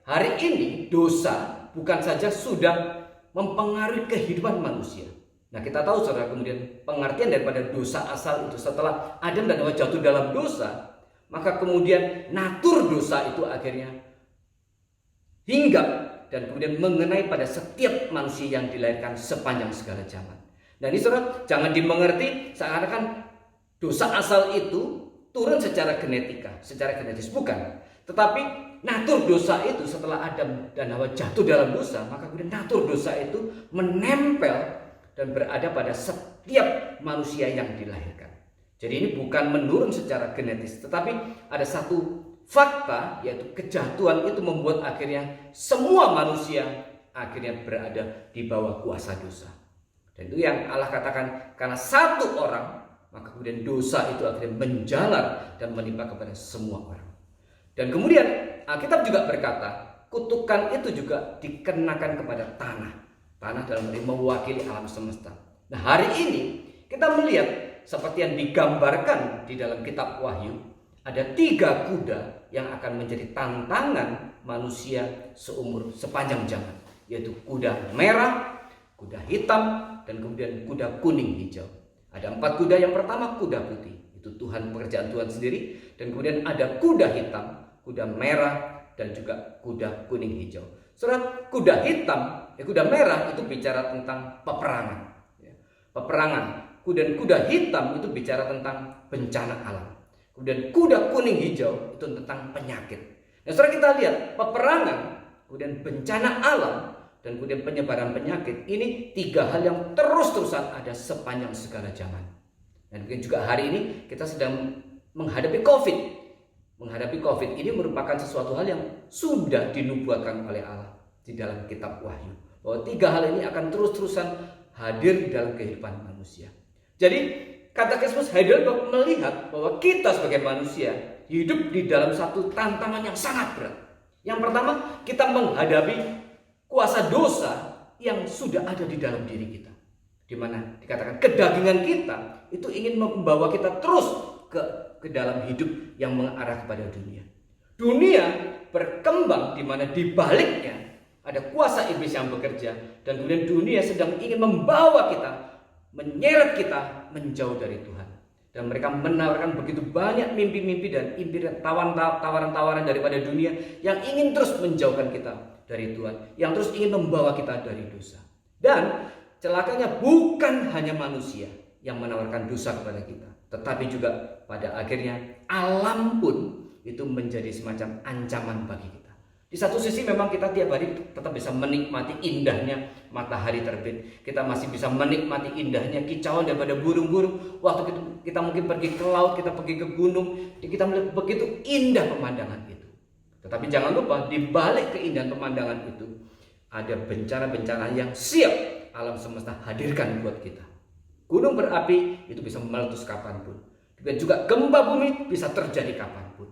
hari ini dosa bukan saja sudah mempengaruhi kehidupan manusia. Nah, kita tahu saudara, kemudian pengertian daripada dosa asal itu setelah Adam dan Hawa jatuh dalam dosa, maka kemudian natur dosa itu akhirnya hinggap dan kemudian mengenai pada setiap manusia yang dilahirkan sepanjang segala zaman. Dan ini saudara, jangan dimengerti seakan-akan dosa asal itu turun secara genetis, bukan. Tetapi natur dosa itu setelah Adam dan Hawa jatuh dalam dosa, maka kemudian natur dosa itu menempel dan berada pada setiap manusia yang dilahirkan. Jadi ini bukan menurun secara genetis, tetapi ada satu fakta, yaitu kejatuhan itu membuat akhirnya semua manusia akhirnya berada di bawah kuasa dosa. Dan itu yang Allah katakan, karena satu orang, maka kemudian dosa itu akhirnya menjalar dan menimpa kepada semua orang. Dan kemudian Alkitab juga berkata, kutukan itu juga dikenakan kepada tanah. Tanah dalam arti mewakili alam semesta. Nah, hari ini kita melihat seperti yang digambarkan di dalam kitab Wahyu, ada 3 kuda yang akan menjadi tantangan manusia sepanjang zaman, yaitu kuda merah, kuda hitam, dan kemudian kuda kuning hijau. Ada 4 kuda. Yang pertama kuda putih, itu Tuhan, pekerjaan Tuhan sendiri. Dan kemudian ada kuda hitam, kuda merah, dan juga kuda kuning hijau. Saudara, kuda hitam, kuda merah itu bicara tentang peperangan, peperangan. Kemudian kuda hitam itu bicara tentang bencana alam. Kemudian kuda kuning hijau itu tentang penyakit. Nah, saudara, kita lihat peperangan, kemudian bencana alam, dan kemudian penyebaran penyakit. Ini 3 hal yang terus-terusan ada sepanjang segala zaman. Dan mungkin juga hari ini kita sedang menghadapi COVID. Menghadapi COVID ini merupakan sesuatu hal yang sudah dinubuatkan oleh Allah di dalam kitab Wahyu, bahwa 3 hal ini akan terus-terusan hadir di dalam kehidupan manusia. Jadi Katekismus Heidelberg melihat bahwa kita sebagai manusia hidup di dalam satu tantangan yang sangat berat. Yang pertama, kita menghadapi kuasa dosa yang sudah ada di dalam diri kita, di mana dikatakan kedagingan kita itu ingin membawa kita terus ke dalam hidup yang mengarah kepada dunia. Dunia berkembang di mana di baliknya ada kuasa iblis yang bekerja, dan kemudian dunia sedang ingin membawa kita, menyeret kita menjauh dari Tuhan. Dan mereka menawarkan begitu banyak mimpi-mimpi dan impian, tawaran-tawaran daripada dunia yang ingin terus menjauhkan kita dari Tuhan, yang terus ingin membawa kita dari dosa. Dan celakanya bukan hanya manusia yang menawarkan dosa kepada kita, tetapi juga pada akhirnya alam pun itu menjadi semacam ancaman bagi kita. Di satu sisi memang kita tiap hari tetap bisa menikmati indahnya matahari terbit. Kita masih bisa menikmati indahnya kicauan daripada burung-burung. Waktu kita mungkin pergi ke laut, kita pergi ke gunung, kita melihat begitu indah pemandangan itu. Tetapi jangan lupa, di balik keindahan pemandangan itu ada bencana-bencana yang siap alam semesta hadirkan buat kita. Gunung berapi itu bisa meletus kapanpun. Dan juga gempa bumi bisa terjadi kapanpun.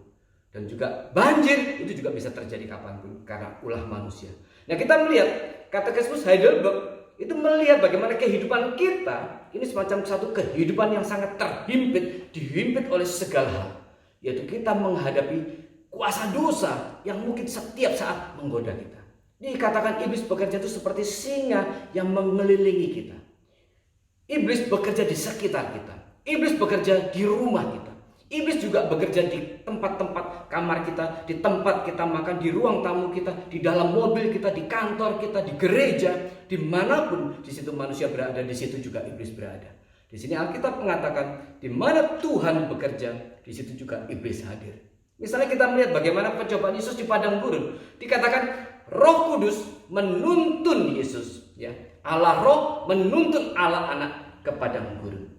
Dan juga banjir itu juga bisa terjadi kapanpun karena ulah manusia. Nah, kita melihat Katekismus Heidelberg itu melihat bagaimana kehidupan kita ini semacam satu kehidupan yang sangat dihimpit oleh segala hal. Yaitu kita menghadapi kuasa dosa yang mungkin setiap saat menggoda kita. Dikatakan iblis bekerja itu seperti singa yang mengelilingi kita. Iblis bekerja di sekitar kita. Iblis bekerja di rumah kita. Iblis juga bekerja di tempat-tempat kamar kita, di tempat kita makan, di ruang tamu kita, di dalam mobil kita, di kantor kita, di gereja, dimanapun di situ manusia berada, di situ juga iblis berada. Di sini Alkitab mengatakan, di mana Tuhan bekerja, di situ juga iblis hadir. Misalnya kita melihat bagaimana pencobaan Yesus di padang gurun, dikatakan Roh Kudus menuntun Yesus, ya. Allah Roh menuntun Allah Anak ke padang gurun.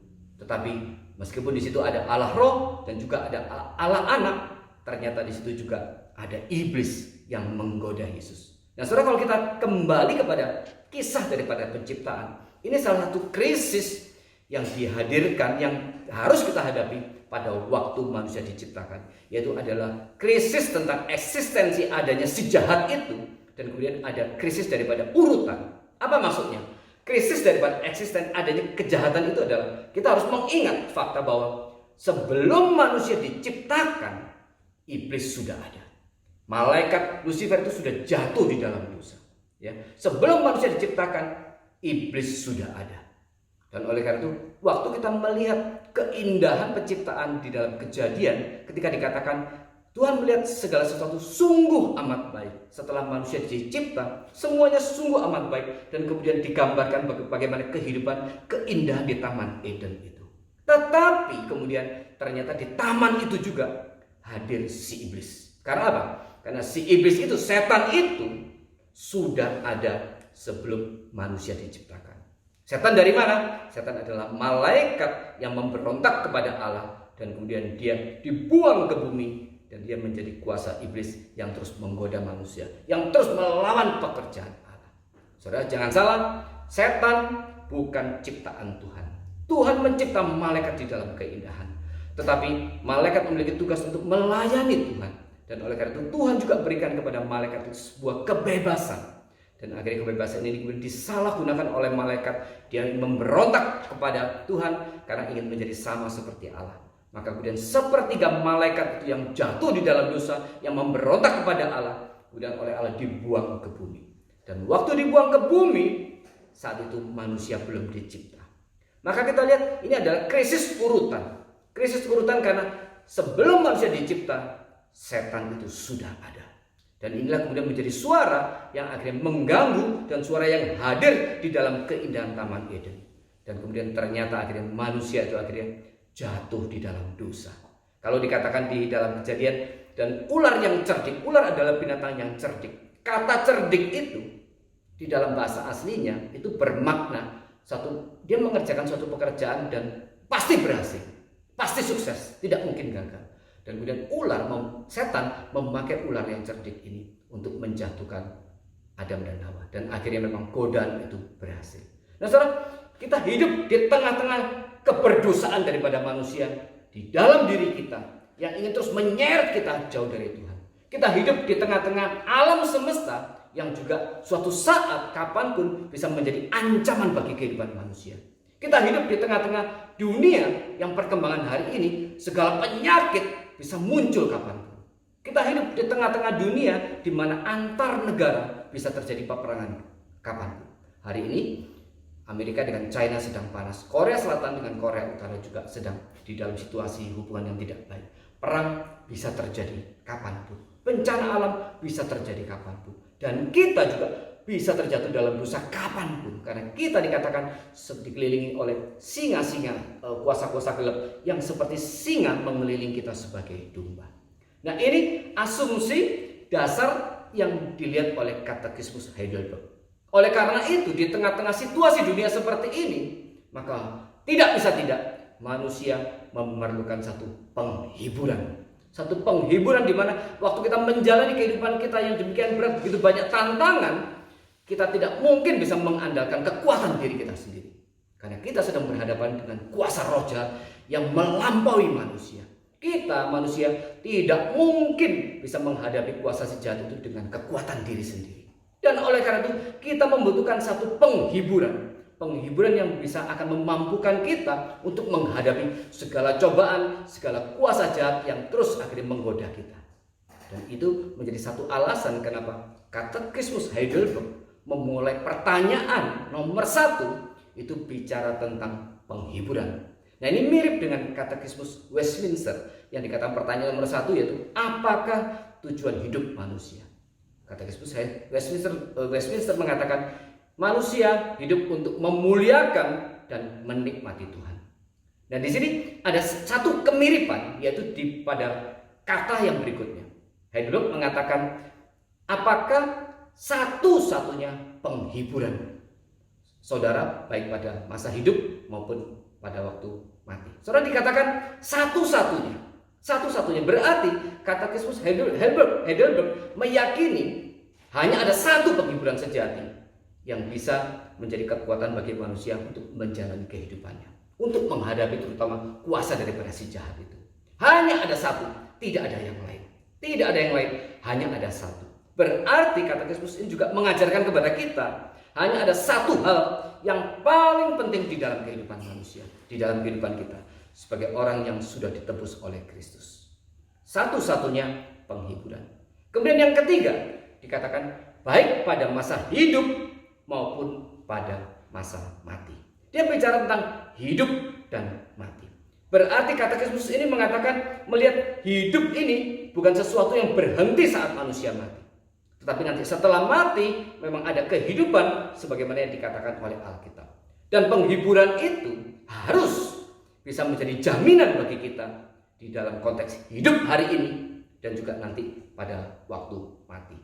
Tetapi meskipun di situ ada Allah Roh dan juga ada Allah Anak, ternyata di situ juga ada iblis yang menggoda Yesus. Nah, saudara, kalau kita kembali kepada kisah daripada penciptaan, ini salah satu krisis yang dihadirkan, yang harus kita hadapi pada waktu manusia diciptakan, yaitu adalah krisis tentang eksistensi adanya si jahat itu, dan kemudian ada krisis daripada urutan. Apa maksudnya? Krisis daripada eksisten adanya kejahatan itu adalah kita harus mengingat fakta bahwa sebelum manusia diciptakan, iblis sudah ada. Malaikat Lucifer itu sudah jatuh di dalam dosa. Ya, sebelum manusia diciptakan, iblis sudah ada. Dan oleh karena itu, waktu kita melihat keindahan penciptaan di dalam Kejadian, ketika dikatakan Tuhan melihat segala sesuatu sungguh amat baik. Setelah manusia dicipta, semuanya sungguh amat baik. Dan kemudian digambarkan bagaimana kehidupan, keindahan di Taman Eden itu. Tetapi kemudian ternyata di taman itu juga hadir si iblis. Karena apa? Karena si iblis itu, setan itu sudah ada sebelum manusia diciptakan. Setan dari mana? Setan adalah malaikat yang memberontak kepada Allah. Dan kemudian dia dibuang ke bumi. Dan dia menjadi kuasa iblis yang terus menggoda manusia, yang terus melawan pekerjaan Allah. Saudara, jangan salah, setan bukan ciptaan Tuhan. Tuhan mencipta malaikat di dalam keindahan, tetapi malaikat memiliki tugas untuk melayani Tuhan. Dan oleh karena itu Tuhan juga berikan kepada malaikat itu sebuah kebebasan. Dan akhirnya kebebasan ini kemudian disalahgunakan oleh malaikat. Dia memberontak kepada Tuhan karena ingin menjadi sama seperti Allah. Maka kemudian sepertiga malaikat itu yang jatuh di dalam dosa, yang memberontak kepada Allah, kemudian oleh Allah dibuang ke bumi. Dan waktu dibuang ke bumi, saat itu manusia belum dicipta. Maka kita lihat ini adalah krisis urutan. Krisis urutan karena sebelum manusia dicipta, setan itu sudah ada. Dan inilah kemudian menjadi suara yang akhirnya mengganggu dan suara yang hadir di dalam keindahan Taman Eden. Dan kemudian ternyata akhirnya manusia itu akhirnya jatuh di dalam dosa. Kalau dikatakan di dalam Kejadian, dan ular yang cerdik, ular adalah binatang yang cerdik. Kata cerdik itu di dalam bahasa aslinya itu bermakna dia mengerjakan suatu pekerjaan dan pasti berhasil, pasti sukses, tidak mungkin gagal. Dan kemudian setan memakai ular yang cerdik ini untuk menjatuhkan Adam dan Hawa. Dan akhirnya memang godaan itu berhasil. Nah, saudara, kita hidup di tengah-tengah keberdosaan daripada manusia di dalam diri kita yang ingin terus menyeret kita jauh dari Tuhan. Kita hidup di tengah-tengah alam semesta yang juga suatu saat kapanpun bisa menjadi ancaman bagi kehidupan manusia. Kita hidup di tengah-tengah dunia yang perkembangan hari ini segala penyakit bisa muncul kapanpun. Kita hidup di tengah-tengah dunia di mana antar negara bisa terjadi peperangan kapanpun. Hari ini Amerika dengan China sedang panas. Korea Selatan dengan Korea Utara juga sedang di dalam situasi hubungan yang tidak baik. Perang bisa terjadi kapanpun. Bencana alam bisa terjadi kapanpun. Dan kita juga bisa terjatuh dalam dosa kapanpun. Karena kita dikatakan dikelilingi oleh singa-singa, kuasa-kuasa gelap yang seperti singa mengelilingi kita sebagai domba. Nah, ini asumsi dasar yang dilihat oleh Katekismus Heidelberg. Oleh karena itu, di tengah-tengah situasi dunia seperti ini, maka tidak bisa tidak manusia memerlukan satu penghiburan. Satu penghiburan di mana waktu kita menjalani kehidupan kita yang demikian berat, begitu banyak tantangan, kita tidak mungkin bisa mengandalkan kekuatan diri kita sendiri. Karena kita sedang berhadapan dengan kuasa roh jahat yang melampaui manusia. Kita manusia tidak mungkin bisa menghadapi kuasa si jahat itu dengan kekuatan diri sendiri. Dan oleh karena itu kita membutuhkan satu penghiburan. Penghiburan yang bisa akan memampukan kita untuk menghadapi segala cobaan, segala kuasa jahat yang terus akhirnya menggoda kita. Dan itu menjadi satu alasan kenapa Katekismus Heidelberg memulai pertanyaan nomor 1 itu bicara tentang penghiburan. Nah, ini mirip dengan Katekismus Westminster yang dikatakan pertanyaan nomor 1 yaitu apakah tujuan hidup manusia? Katekismus Westminster mengatakan manusia hidup untuk memuliakan dan menikmati Tuhan. Dan di sini ada satu kemiripan yaitu pada kata yang berikutnya. Heidelberg mengatakan apakah satu-satunya penghiburan saudara baik pada masa hidup maupun pada waktu mati. Saudara dikatakan satu-satunya berarti Katekismus Heidelberg meyakini hanya ada satu penghiburan sejati yang bisa menjadi kekuatan bagi manusia untuk menjalani kehidupannya, untuk menghadapi terutama kuasa daripada si jahat itu. Hanya ada satu, tidak ada yang lain. Tidak ada yang lain, hanya ada satu. Berarti katekismus ini juga mengajarkan kepada kita hanya ada satu hal yang paling penting di dalam kehidupan manusia, di dalam kehidupan kita sebagai orang yang sudah ditebus oleh Kristus. Satu-satunya penghiburan. Kemudian yang ketiga dikatakan baik pada masa hidup maupun pada masa mati. Dia bicara tentang hidup dan mati. Berarti katekismus ini mengatakan melihat hidup ini bukan sesuatu yang berhenti saat manusia mati. Tetapi nanti setelah mati memang ada kehidupan sebagaimana yang dikatakan oleh Alkitab. Dan penghiburan itu harus bisa menjadi jaminan bagi kita di dalam konteks hidup hari ini dan juga nanti pada waktu mati.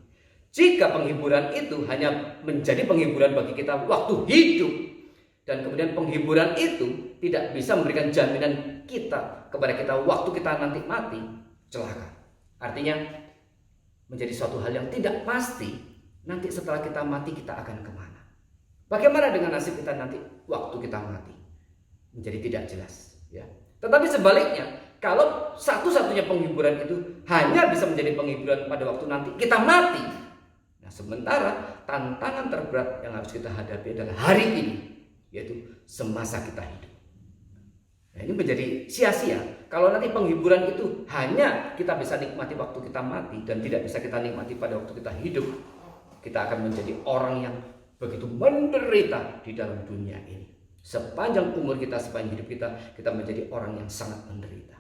Jika penghiburan itu hanya menjadi penghiburan bagi kita waktu hidup dan kemudian penghiburan itu tidak bisa memberikan jaminan kita kepada kita waktu kita nanti mati, celaka. Artinya menjadi suatu hal yang tidak pasti nanti setelah kita mati kita akan kemana. Bagaimana dengan nasib kita nanti waktu kita mati? Menjadi tidak jelas, ya. Tetapi sebaliknya, kalau satu-satunya penghiburan itu hanya bisa menjadi penghiburan pada waktu nanti kita mati. Nah, sementara tantangan terberat yang harus kita hadapi adalah hari ini, yaitu semasa kita hidup. Nah, ini menjadi sia-sia kalau nanti penghiburan itu hanya kita bisa nikmati waktu kita mati dan tidak bisa kita nikmati pada waktu kita hidup. Kita akan menjadi orang yang begitu menderita di dalam dunia ini. Sepanjang umur kita, sepanjang hidup kita, kita menjadi orang yang sangat menderita.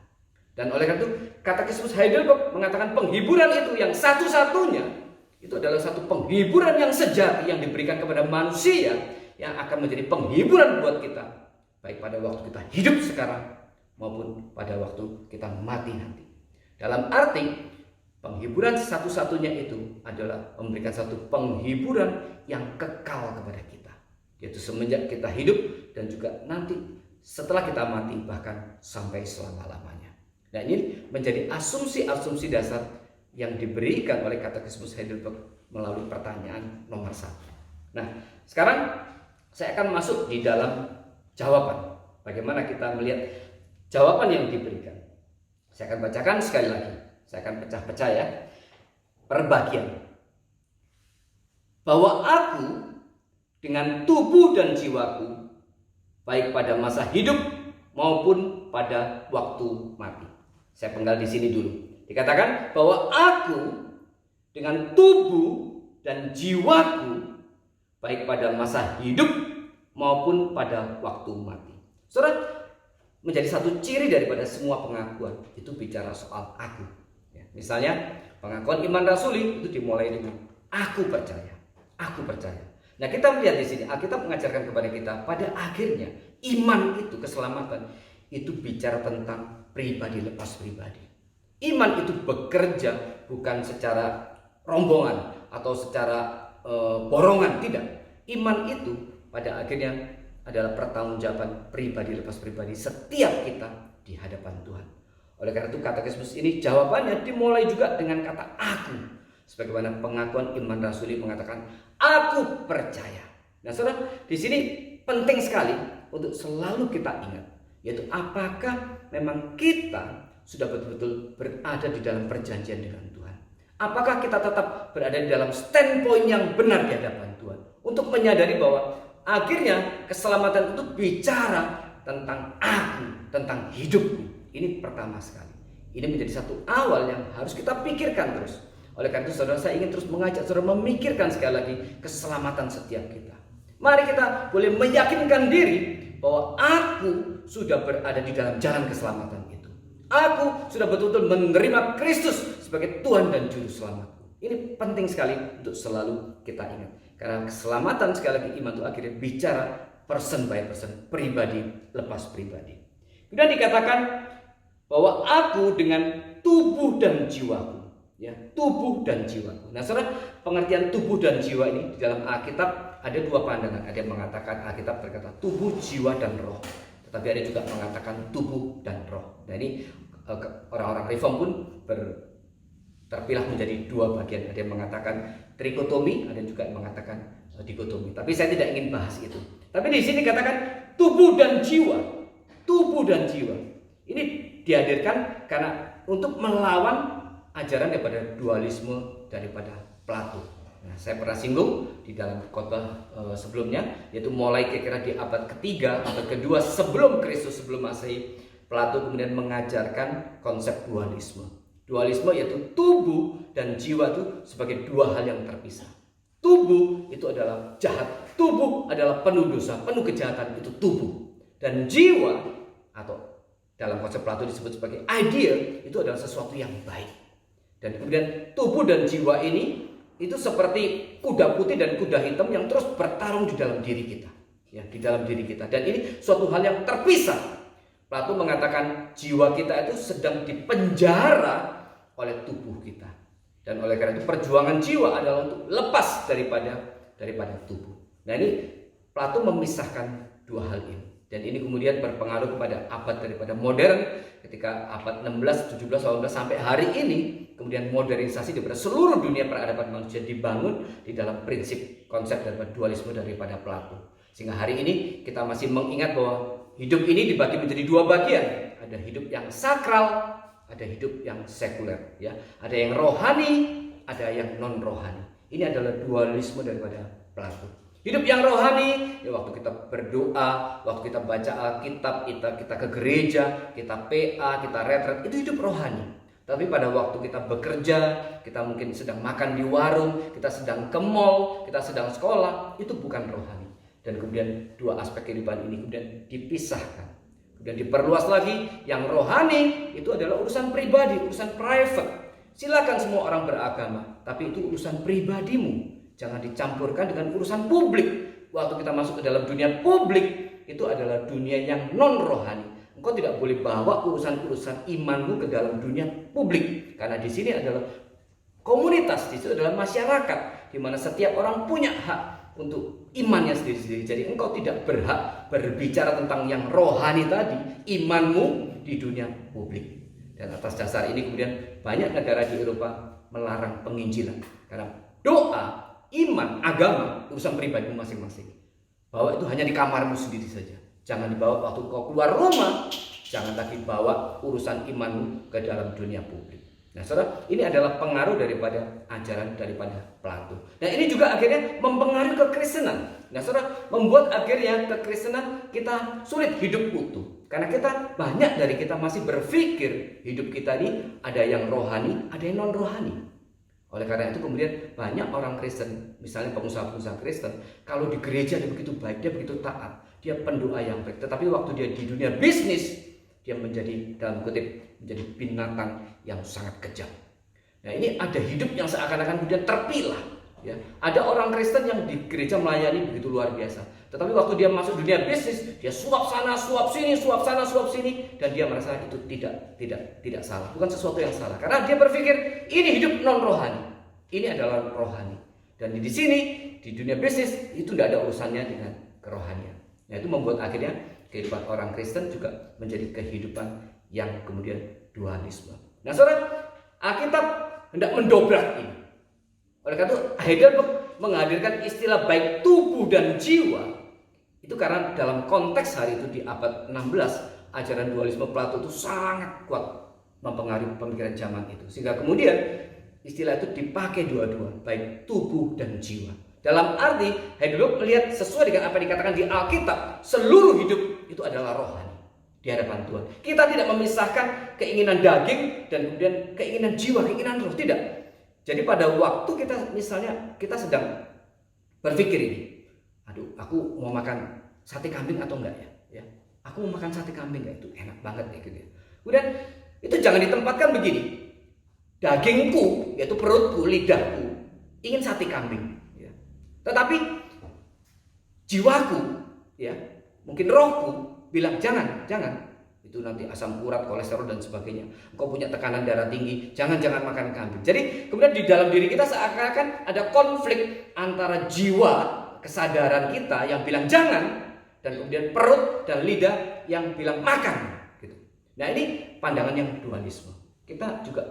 Dan oleh karena itu, Katekismus Heidelberg mengatakan penghiburan itu yang satu-satunya itu adalah satu penghiburan yang sejati yang diberikan kepada manusia yang akan menjadi penghiburan buat kita, baik pada waktu kita hidup sekarang maupun pada waktu kita mati nanti. Dalam arti penghiburan satu-satunya itu adalah memberikan satu penghiburan yang kekal kepada kita, yaitu semenjak kita hidup dan juga nanti setelah kita mati bahkan sampai selama-lamanya. Nah, ini menjadi asumsi-asumsi dasar yang diberikan oleh Katekismus Heidelberg melalui pertanyaan nomor 1. Nah, sekarang saya akan masuk di dalam jawaban. Bagaimana kita melihat jawaban yang diberikan. Saya akan bacakan sekali lagi. Saya akan pecah-pecah ya. Per bagian. Bahwa aku dengan tubuh dan jiwaku baik pada masa hidup maupun pada waktu mati. Saya penggal di sini dulu. Dikatakan bahwa aku dengan tubuh dan jiwaku baik pada masa hidup maupun pada waktu mati. Saudara, menjadi satu ciri daripada semua pengakuan itu bicara soal aku. Ya, misalnya pengakuan iman rasuli itu dimulai dengan aku percaya, aku percaya. Nah, kita melihat di sini Alkitab mengajarkan kepada kita pada akhirnya iman itu, keselamatan itu bicara tentang pribadi lepas pribadi. Iman itu bekerja bukan secara rombongan atau secara borongan, tidak. Iman itu pada akhirnya adalah pertanggungjawaban pribadi lepas pribadi setiap kita di hadapan Tuhan. Oleh karena itu katekismus ini jawabannya dimulai juga dengan kata aku. Sebagaimana pengakuan iman rasuli mengatakan aku percaya. Nah, saudara, di sini penting sekali untuk selalu kita ingat, yaitu apakah memang kita sudah betul-betul berada di dalam perjanjian dengan Tuhan. Apakah kita tetap berada di dalam standpoint yang benar di hadapan Tuhan untuk menyadari bahwa akhirnya keselamatan itu bicara tentang aku, tentang hidupku. Ini pertama sekali. Ini menjadi satu awal yang harus kita pikirkan terus. Oleh karena itu saudara, saya ingin terus mengajak saudara memikirkan sekali lagi keselamatan setiap kita. Mari kita boleh meyakinkan diri bahwa aku sudah berada di dalam jalan keselamatan itu. Aku sudah betul-betul menerima Kristus sebagai Tuhan dan Juru Selamatku. Ini penting sekali untuk selalu kita ingat. Karena keselamatan sekali lagi iman itu akhirnya bicara person by person, pribadi lepas pribadi. Kemudian dikatakan bahwa aku dengan tubuh dan jiwaku. Ya, tubuh dan jiwaku. Nah, saudara, pengertian tubuh dan jiwa ini di dalam Alkitab ada dua pandangan. Ada yang mengatakan Alkitab berkata tubuh, jiwa, dan roh. Tetapi ada juga mengatakan tubuh dan roh. Nah, ini orang-orang Reform pun terpilah menjadi dua bagian. Ada yang mengatakan trikotomi, ada juga yang mengatakan dikotomi. Tapi saya tidak ingin bahas itu. Tapi di sini katakan tubuh dan jiwa. Tubuh dan jiwa. Ini dihadirkan karena untuk melawan ajaran daripada dualisme daripada Plato. Nah, saya pernah singgung di dalam khotbah sebelumnya, yaitu mulai kira-kira di abad ketiga, abad kedua sebelum Kristus, sebelum Masehi, Plato kemudian mengajarkan konsep dualisme. Dualisme yaitu tubuh dan jiwa itu sebagai dua hal yang terpisah. Tubuh itu adalah jahat, tubuh adalah penuh dosa, penuh kejahatan, itu tubuh. Dan jiwa atau dalam konsep Plato disebut sebagai ideal, itu adalah sesuatu yang baik. Dan kemudian tubuh dan jiwa ini itu seperti kuda putih dan kuda hitam yang terus bertarung di dalam diri kita, ya, di dalam diri kita. Dan ini suatu hal yang terpisah. Plato mengatakan jiwa kita itu sedang dipenjara oleh tubuh kita. Dan oleh karena itu perjuangan jiwa adalah untuk lepas daripada tubuh. Nah, ini Plato memisahkan dua hal ini. Dan ini kemudian berpengaruh kepada abad daripada modern, ketika abad 16, 17, 18 sampai hari ini, kemudian modernisasi daripada seluruh dunia peradaban manusia dibangun di dalam prinsip konsep daripada dualisme daripada Plato. Sehingga hari ini kita masih mengingat bahwa hidup ini dibagi menjadi dua bagian. Ada hidup yang sakral, ada hidup yang sekuler, ya. Ada yang rohani, ada yang non rohani. Ini adalah dualisme daripada Plato. Hidup yang rohani, ya waktu kita berdoa, waktu kita baca Alkitab, kita ke gereja, kita PA, kita retret, itu hidup rohani. Tapi pada waktu kita bekerja, kita mungkin sedang makan di warung, kita sedang ke mall, kita sedang sekolah, itu bukan rohani. Dan kemudian dua aspek kehidupan ini kemudian dipisahkan. Kemudian diperluas lagi, yang rohani itu adalah urusan pribadi, urusan private. Silakan semua orang beragama, tapi itu urusan pribadimu. Jangan dicampurkan dengan urusan publik. Waktu kita masuk ke dalam dunia publik, itu adalah dunia yang non rohani. Engkau tidak boleh bawa urusan-urusan imanmu ke dalam dunia publik, karena di sini adalah komunitas, di situ adalah masyarakat, di mana setiap orang punya hak untuk imannya sendiri-sendiri. Jadi engkau tidak berhak berbicara tentang yang rohani tadi, imanmu di dunia publik. Dan atas dasar ini kemudian banyak negara di Eropa melarang penginjilan, karena doa, iman, agama, urusan pribadimu masing-masing. Bawa itu hanya di kamarmu sendiri saja. Jangan dibawa waktu kau keluar rumah. Jangan lagi bawa urusan imanmu ke dalam dunia publik. Nah, saudara, ini adalah pengaruh daripada ajaran daripada Plato. Nah, ini juga akhirnya mempengaruhi kekristenan. Nah, saudara, membuat akhirnya kekristenan kita sulit hidup utuh. Karena kita, banyak dari kita masih berpikir hidup kita ini ada yang rohani, ada yang non rohani. Oleh karena itu kemudian banyak orang Kristen, misalnya pengusaha-pengusaha Kristen, kalau di gereja dia begitu baik, dia begitu taat, dia pendoa yang baik. Tetapi waktu dia di dunia bisnis, dia menjadi, dalam kutip, menjadi binatang yang sangat kejam. Nah, ini ada hidup yang seakan-akan kemudian terpilah. Ya, ada orang Kristen yang di gereja melayani begitu luar biasa. Tetapi waktu dia masuk dunia bisnis, dia suap sana, suap sini, suap sana, suap sini, dan dia merasa itu tidak salah, bukan sesuatu yang salah. Karena dia berpikir ini hidup non rohani, ini adalah rohani. Dan di sini di dunia bisnis itu tidak ada urusannya dengan kerohanian. Nah, itu membuat akhirnya kehidupan orang Kristen juga menjadi kehidupan yang kemudian dualisme. Nah, saudara, Alkitab hendak mendobrak ini. Oleh karena itu Heidelberg menghadirkan istilah baik tubuh dan jiwa. Itu karena dalam konteks hari itu di abad 16, ajaran dualisme Plato itu sangat kuat mempengaruhi pemikiran zaman itu. Sehingga kemudian istilah itu dipakai dua-dua, baik tubuh dan jiwa. Dalam arti Heidelberg melihat sesuai dengan apa yang dikatakan di Alkitab, seluruh hidup itu adalah rohani di hadapan Tuhan. Kita tidak memisahkan keinginan daging dan kemudian keinginan jiwa, keinginan roh, tidak. Jadi pada waktu kita sedang berpikir ini, aduh, aku mau makan sate kambing atau enggak ya? Aku mau makan sate kambing enggak, itu enak banget ya gitu ya. Kemudian itu jangan ditempatkan begini. Dagingku, yaitu perutku, lidahku, ingin sate kambing. Ya. Tetapi jiwaku, ya, mungkin rohku bilang jangan. Itu nanti asam urat, kolesterol dan sebagainya. Engkau punya tekanan darah tinggi, jangan makan kambing. Jadi kemudian di dalam diri kita seakan-akan ada konflik antara jiwa, kesadaran kita yang bilang jangan, dan kemudian perut dan lidah yang bilang makan. Gitu. Nah ini pandangan yang dualisme. Kita juga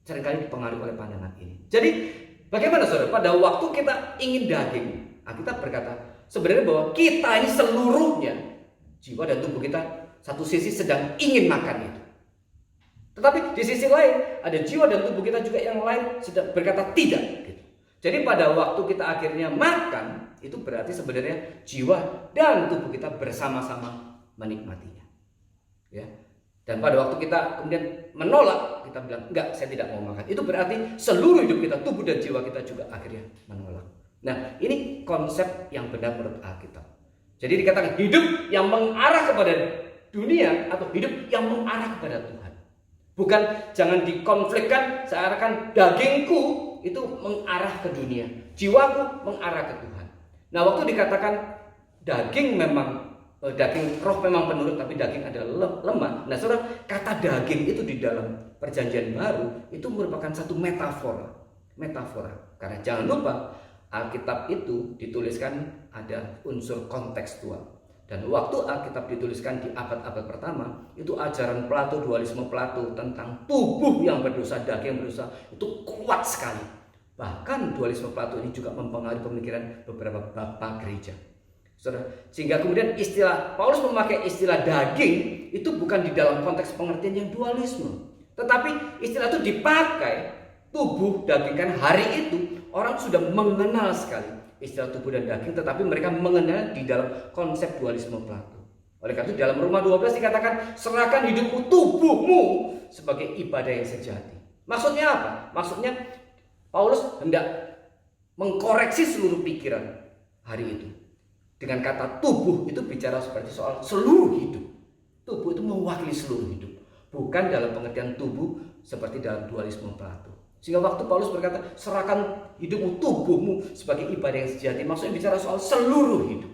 seringkali dipengaruhi oleh pandangan ini. Jadi bagaimana saudara? Pada waktu kita ingin daging, kita berkata sebenarnya bahwa kita ini seluruhnya, jiwa dan tubuh kita satu sisi sedang ingin makan itu. Tetapi di sisi lain ada jiwa dan tubuh kita juga yang lain sedang berkata tidak. Gitu. Jadi pada waktu kita akhirnya makan, itu berarti sebenarnya jiwa dan tubuh kita bersama-sama menikmatinya. Ya. Dan pada waktu kita kemudian menolak, kita bilang enggak, saya tidak mau makan. Itu berarti seluruh hidup kita, tubuh dan jiwa kita juga akhirnya menolak. Nah, ini konsep yang benar menurut Alkitab. Jadi dikatakan hidup yang mengarah kepada dunia atau hidup yang mengarah kepada Tuhan. Bukan, jangan dikonflikkan seakan dagingku itu mengarah ke dunia, jiwaku mengarah ke Tuhan. Nah, waktu dikatakan daging roh memang penurut, tapi daging adalah lemah. Nah, saudara, kata daging itu di dalam Perjanjian Baru itu merupakan satu metafora. Karena jangan lupa Alkitab itu dituliskan ada unsur kontekstual. Dan waktu Alkitab dituliskan di abad-abad pertama, itu ajaran Plato, dualisme Plato tentang tubuh yang berdosa, daging yang berdosa, itu kuat sekali. Bahkan dualisme Plato ini juga mempengaruhi pemikiran beberapa bapak gereja. Sehingga kemudian Paulus memakai istilah daging itu bukan di dalam konteks pengertian yang dualisme. Tetapi istilah itu dipakai tubuh, daging, kan hari itu orang sudah mengenal sekali istilah tubuh dan daging, tetapi mereka mengenal di dalam konsep dualisme Plato. Oleh karena itu dalam Roma 12 dikatakan serahkan hidupmu, tubuhmu sebagai ibadah yang sejati. Maksudnya apa? Maksudnya Paulus hendak mengkoreksi seluruh pikiran hari itu. Dengan kata tubuh itu bicara seperti soal seluruh hidup. Tubuh itu mewakili seluruh hidup, bukan dalam pengertian tubuh seperti dalam dualisme Plato. Sehingga waktu Paulus berkata serahkan hidupmu, tubuhmu sebagai ibadah yang sejati, maksudnya bicara soal seluruh hidup.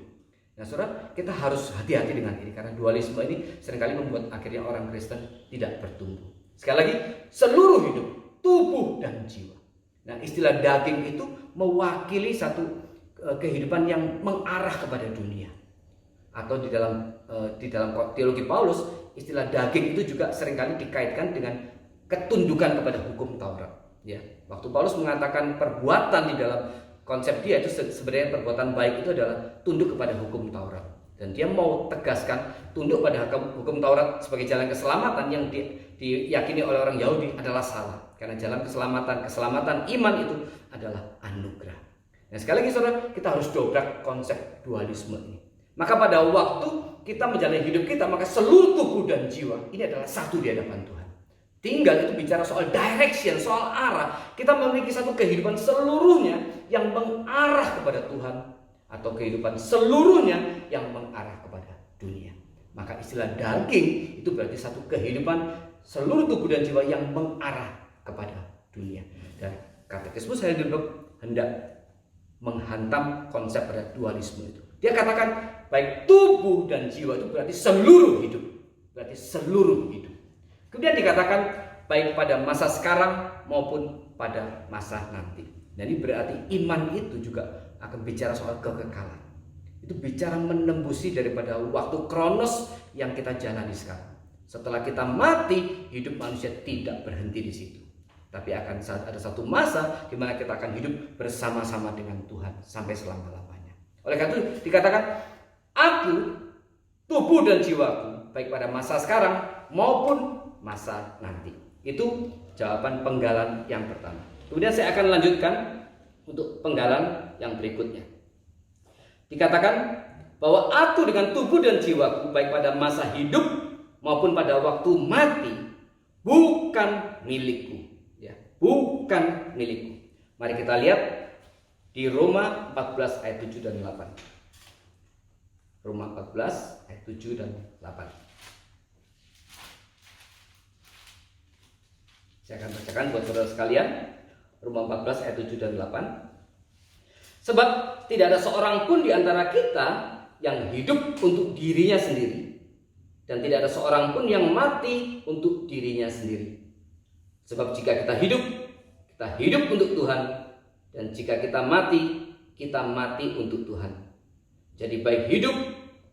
Nah saudara, kita harus hati-hati dengan ini, karena dualisme ini seringkali membuat akhirnya orang Kristen tidak bertumbuh. Sekali lagi, seluruh hidup, tubuh dan jiwa. Nah istilah daging itu mewakili satu kehidupan yang mengarah kepada dunia. Atau di dalam teologi Paulus, istilah daging itu juga seringkali dikaitkan dengan ketundukan kepada hukum Taurat. Ya, waktu Paulus mengatakan perbuatan di dalam konsep dia itu sebenarnya perbuatan baik itu adalah tunduk kepada hukum Taurat. Dan dia mau tegaskan tunduk pada hukum Taurat sebagai jalan keselamatan yang diyakini oleh orang Yahudi adalah salah. Karena jalan keselamatan iman itu adalah anugerah. Nah sekali lagi saudara, kita harus dobrak konsep dualisme ini. Maka pada waktu kita menjalani hidup kita, maka seluruh tubuh dan jiwa ini adalah satu di hadapan Tuhan. Tinggal itu bicara soal direction, soal arah. Kita memiliki satu kehidupan seluruhnya yang mengarah kepada Tuhan, atau kehidupan seluruhnya yang mengarah kepada dunia. Maka istilah daging itu berarti satu kehidupan seluruh tubuh dan jiwa yang mengarah kepada dunia. Dan Katekismus Heidelberg hendak menghantam konsep dualisme itu. Dia katakan baik tubuh dan jiwa itu berarti seluruh hidup. Berarti seluruh hidup. Kemudian dikatakan baik pada masa sekarang maupun pada masa nanti. Dan ini berarti iman itu juga akan bicara soal kekekalan. Itu bicara menembusi daripada waktu kronos yang kita jalani sekarang. Setelah kita mati, hidup manusia tidak berhenti di situ. Tapi akan ada satu masa di mana kita akan hidup bersama-sama dengan Tuhan sampai selama-lamanya. Oleh karena itu dikatakan, aku, tubuh dan jiwaku, baik pada masa sekarang maupun masa nanti. Itu jawaban penggalan yang pertama. Kemudian saya akan lanjutkan untuk penggalan yang berikutnya. Dikatakan bahwa aku dengan tubuh dan jiwaku, baik pada masa hidup maupun pada waktu mati, bukan milikku. Ya, bukan milikku. Mari kita lihat di Roma 14 ayat 7 dan 8. Roma 14 ayat 7 dan 8. Saya akan bacakan buat saudara sekalian, Roma 14 ayat 7 dan 8. Sebab tidak ada seorang pun di antara kita yang hidup untuk dirinya sendiri, dan tidak ada seorang pun yang mati untuk dirinya sendiri. Sebab jika kita hidup untuk Tuhan, dan jika kita mati untuk Tuhan. Jadi baik hidup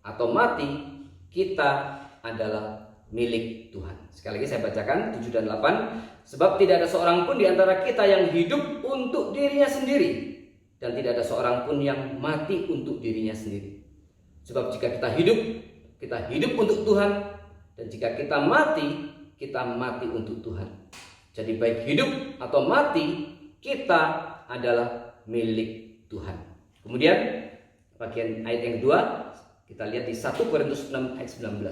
atau mati, kita adalah milik Tuhan. Sekali lagi saya bacakan 7 dan 8. Sebab tidak ada seorang pun di antara kita yang hidup untuk dirinya sendiri, dan tidak ada seorang pun yang mati untuk dirinya sendiri. Sebab jika kita hidup untuk Tuhan, dan jika kita mati untuk Tuhan. Jadi baik hidup atau mati, kita adalah milik Tuhan. Kemudian bagian ayat yang kedua, kita lihat di 1 Korintus 6 ayat 19.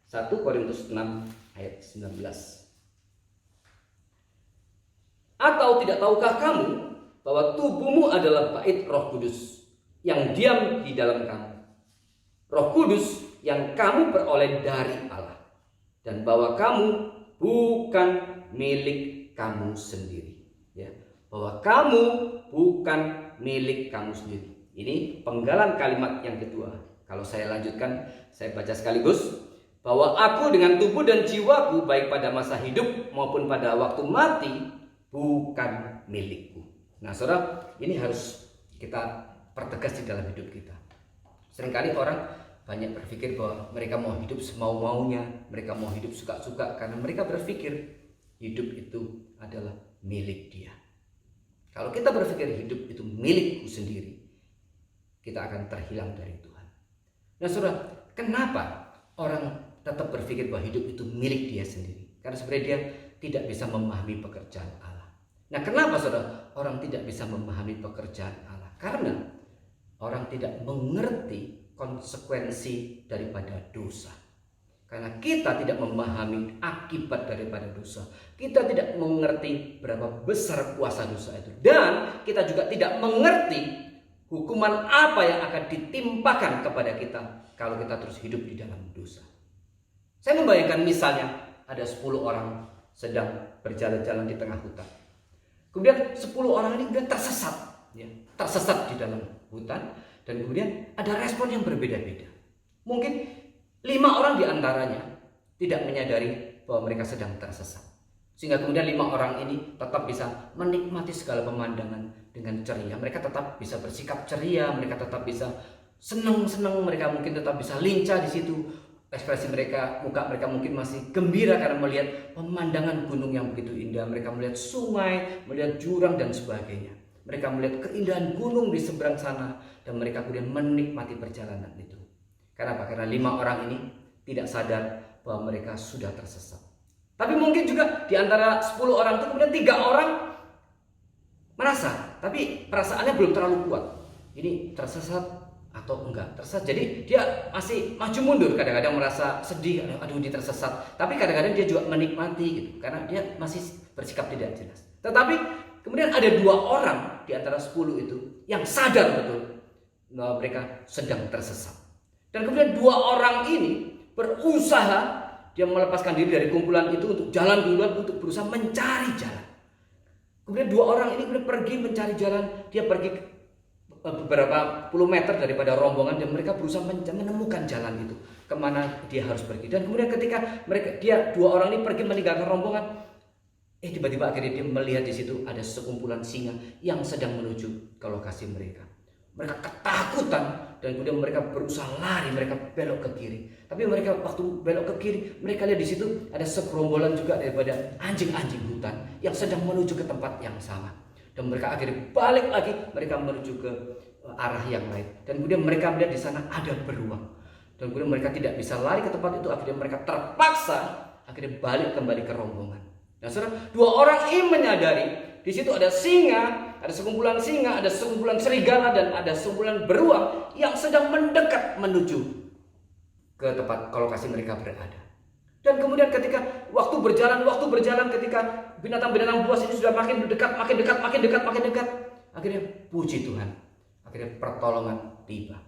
1 Korintus 6 ayat 19. Atau tidak tahukah kamu bahwa tubuhmu adalah bait Roh Kudus yang diam di dalam kamu, Roh Kudus yang kamu peroleh dari Allah, dan bahwa kamu bukan milik kamu sendiri. Ya, bahwa kamu bukan milik kamu sendiri. Ini penggalan kalimat yang kedua. Kalau saya lanjutkan, saya baca sekaligus. Bahwa aku dengan tubuh dan jiwaku, baik pada masa hidup maupun pada waktu mati, bukan milikku. Nah saudara, ini harus kita pertegas di dalam hidup kita. Seringkali orang banyak berpikir bahwa mereka mau hidup semau-maunya, mereka mau hidup suka-suka, karena mereka berpikir hidup itu adalah milik dia. Kalau kita berpikir hidup itu milikku sendiri, kita akan terhilang dari Tuhan. Nah saudara, kenapa orang tetap berpikir bahwa hidup itu milik dia sendiri? Karena sebenarnya dia tidak bisa memahami pekerjaan Allah. Nah kenapa saudara orang tidak bisa memahami pekerjaan Allah? Karena orang tidak mengerti konsekuensi daripada dosa. Karena kita tidak memahami akibat daripada dosa. Kita tidak mengerti berapa besar kuasa dosa itu. Dan kita juga tidak mengerti hukuman apa yang akan ditimpakan kepada kita kalau kita terus hidup di dalam dosa. Saya membayangkan misalnya ada 10 orang sedang berjalan-jalan di tengah hutan. Kemudian 10 orang ini kemudian tersesat, ya, tersesat di dalam hutan, dan kemudian ada respon yang berbeda-beda. Mungkin 5 orang di antaranya tidak menyadari bahwa mereka sedang tersesat, sehingga kemudian 5 orang ini tetap bisa menikmati segala pemandangan dengan ceria. Mereka tetap bisa bersikap ceria, mereka tetap bisa senang-senang, mereka mungkin tetap bisa lincah di situ. Ekspresi mereka, muka mereka mungkin masih gembira karena melihat pemandangan gunung yang begitu indah. Mereka melihat sungai, melihat jurang dan sebagainya. Mereka melihat keindahan gunung di seberang sana, dan mereka kemudian menikmati perjalanan itu. Kenapa? Karena 5 orang ini tidak sadar bahwa mereka sudah tersesat. Tapi mungkin juga di antara 10 orang itu kemudian 3 orang merasa, tapi perasaannya belum terlalu kuat. Ini tersesat atau enggak tersesat, jadi dia masih maju mundur, kadang-kadang merasa sedih, aduh dia tersesat, tapi kadang-kadang dia juga menikmati gitu, karena dia masih bersikap tidak jelas. Tetapi kemudian ada 2 orang di antara 10 itu yang sadar betul bahwa mereka sedang tersesat, dan kemudian 2 orang ini berusaha, dia melepaskan diri dari kumpulan itu untuk jalan duluan, untuk berusaha mencari jalan. Kemudian 2 orang ini kemudian pergi mencari jalan, dia pergi beberapa puluh meter daripada rombongan, dan mereka berusaha menemukan jalan itu kemana dia harus pergi. Dan kemudian ketika dia 2 orang ini pergi meninggalkan rombongan, tiba-tiba akhirnya dia melihat di situ ada sekumpulan singa yang sedang menuju ke lokasi mereka. Mereka ketakutan, dan kemudian mereka berusaha lari, mereka belok ke kiri. Tapi mereka waktu belok ke kiri, mereka lihat di situ ada segerombolan juga daripada anjing-anjing hutan yang sedang menuju ke tempat yang sama. Dan mereka akhirnya balik lagi, mereka menuju ke arah yang lain. Dan kemudian mereka melihat di sana ada beruang. Dan kemudian mereka tidak bisa lari ke tempat itu, akhirnya mereka terpaksa akhirnya balik kembali ke rombongan. Nah, saudara, 2 orang ini menyadari di situ ada singa, ada sekumpulan singa, ada sekumpulan serigala, dan ada sekumpulan beruang yang sedang mendekat menuju ke tempat lokasi mereka berada. Dan kemudian ketika waktu berjalan, ketika binatang-binatang buas ini sudah makin dekat, akhirnya puji Tuhan, akhirnya pertolongan tiba.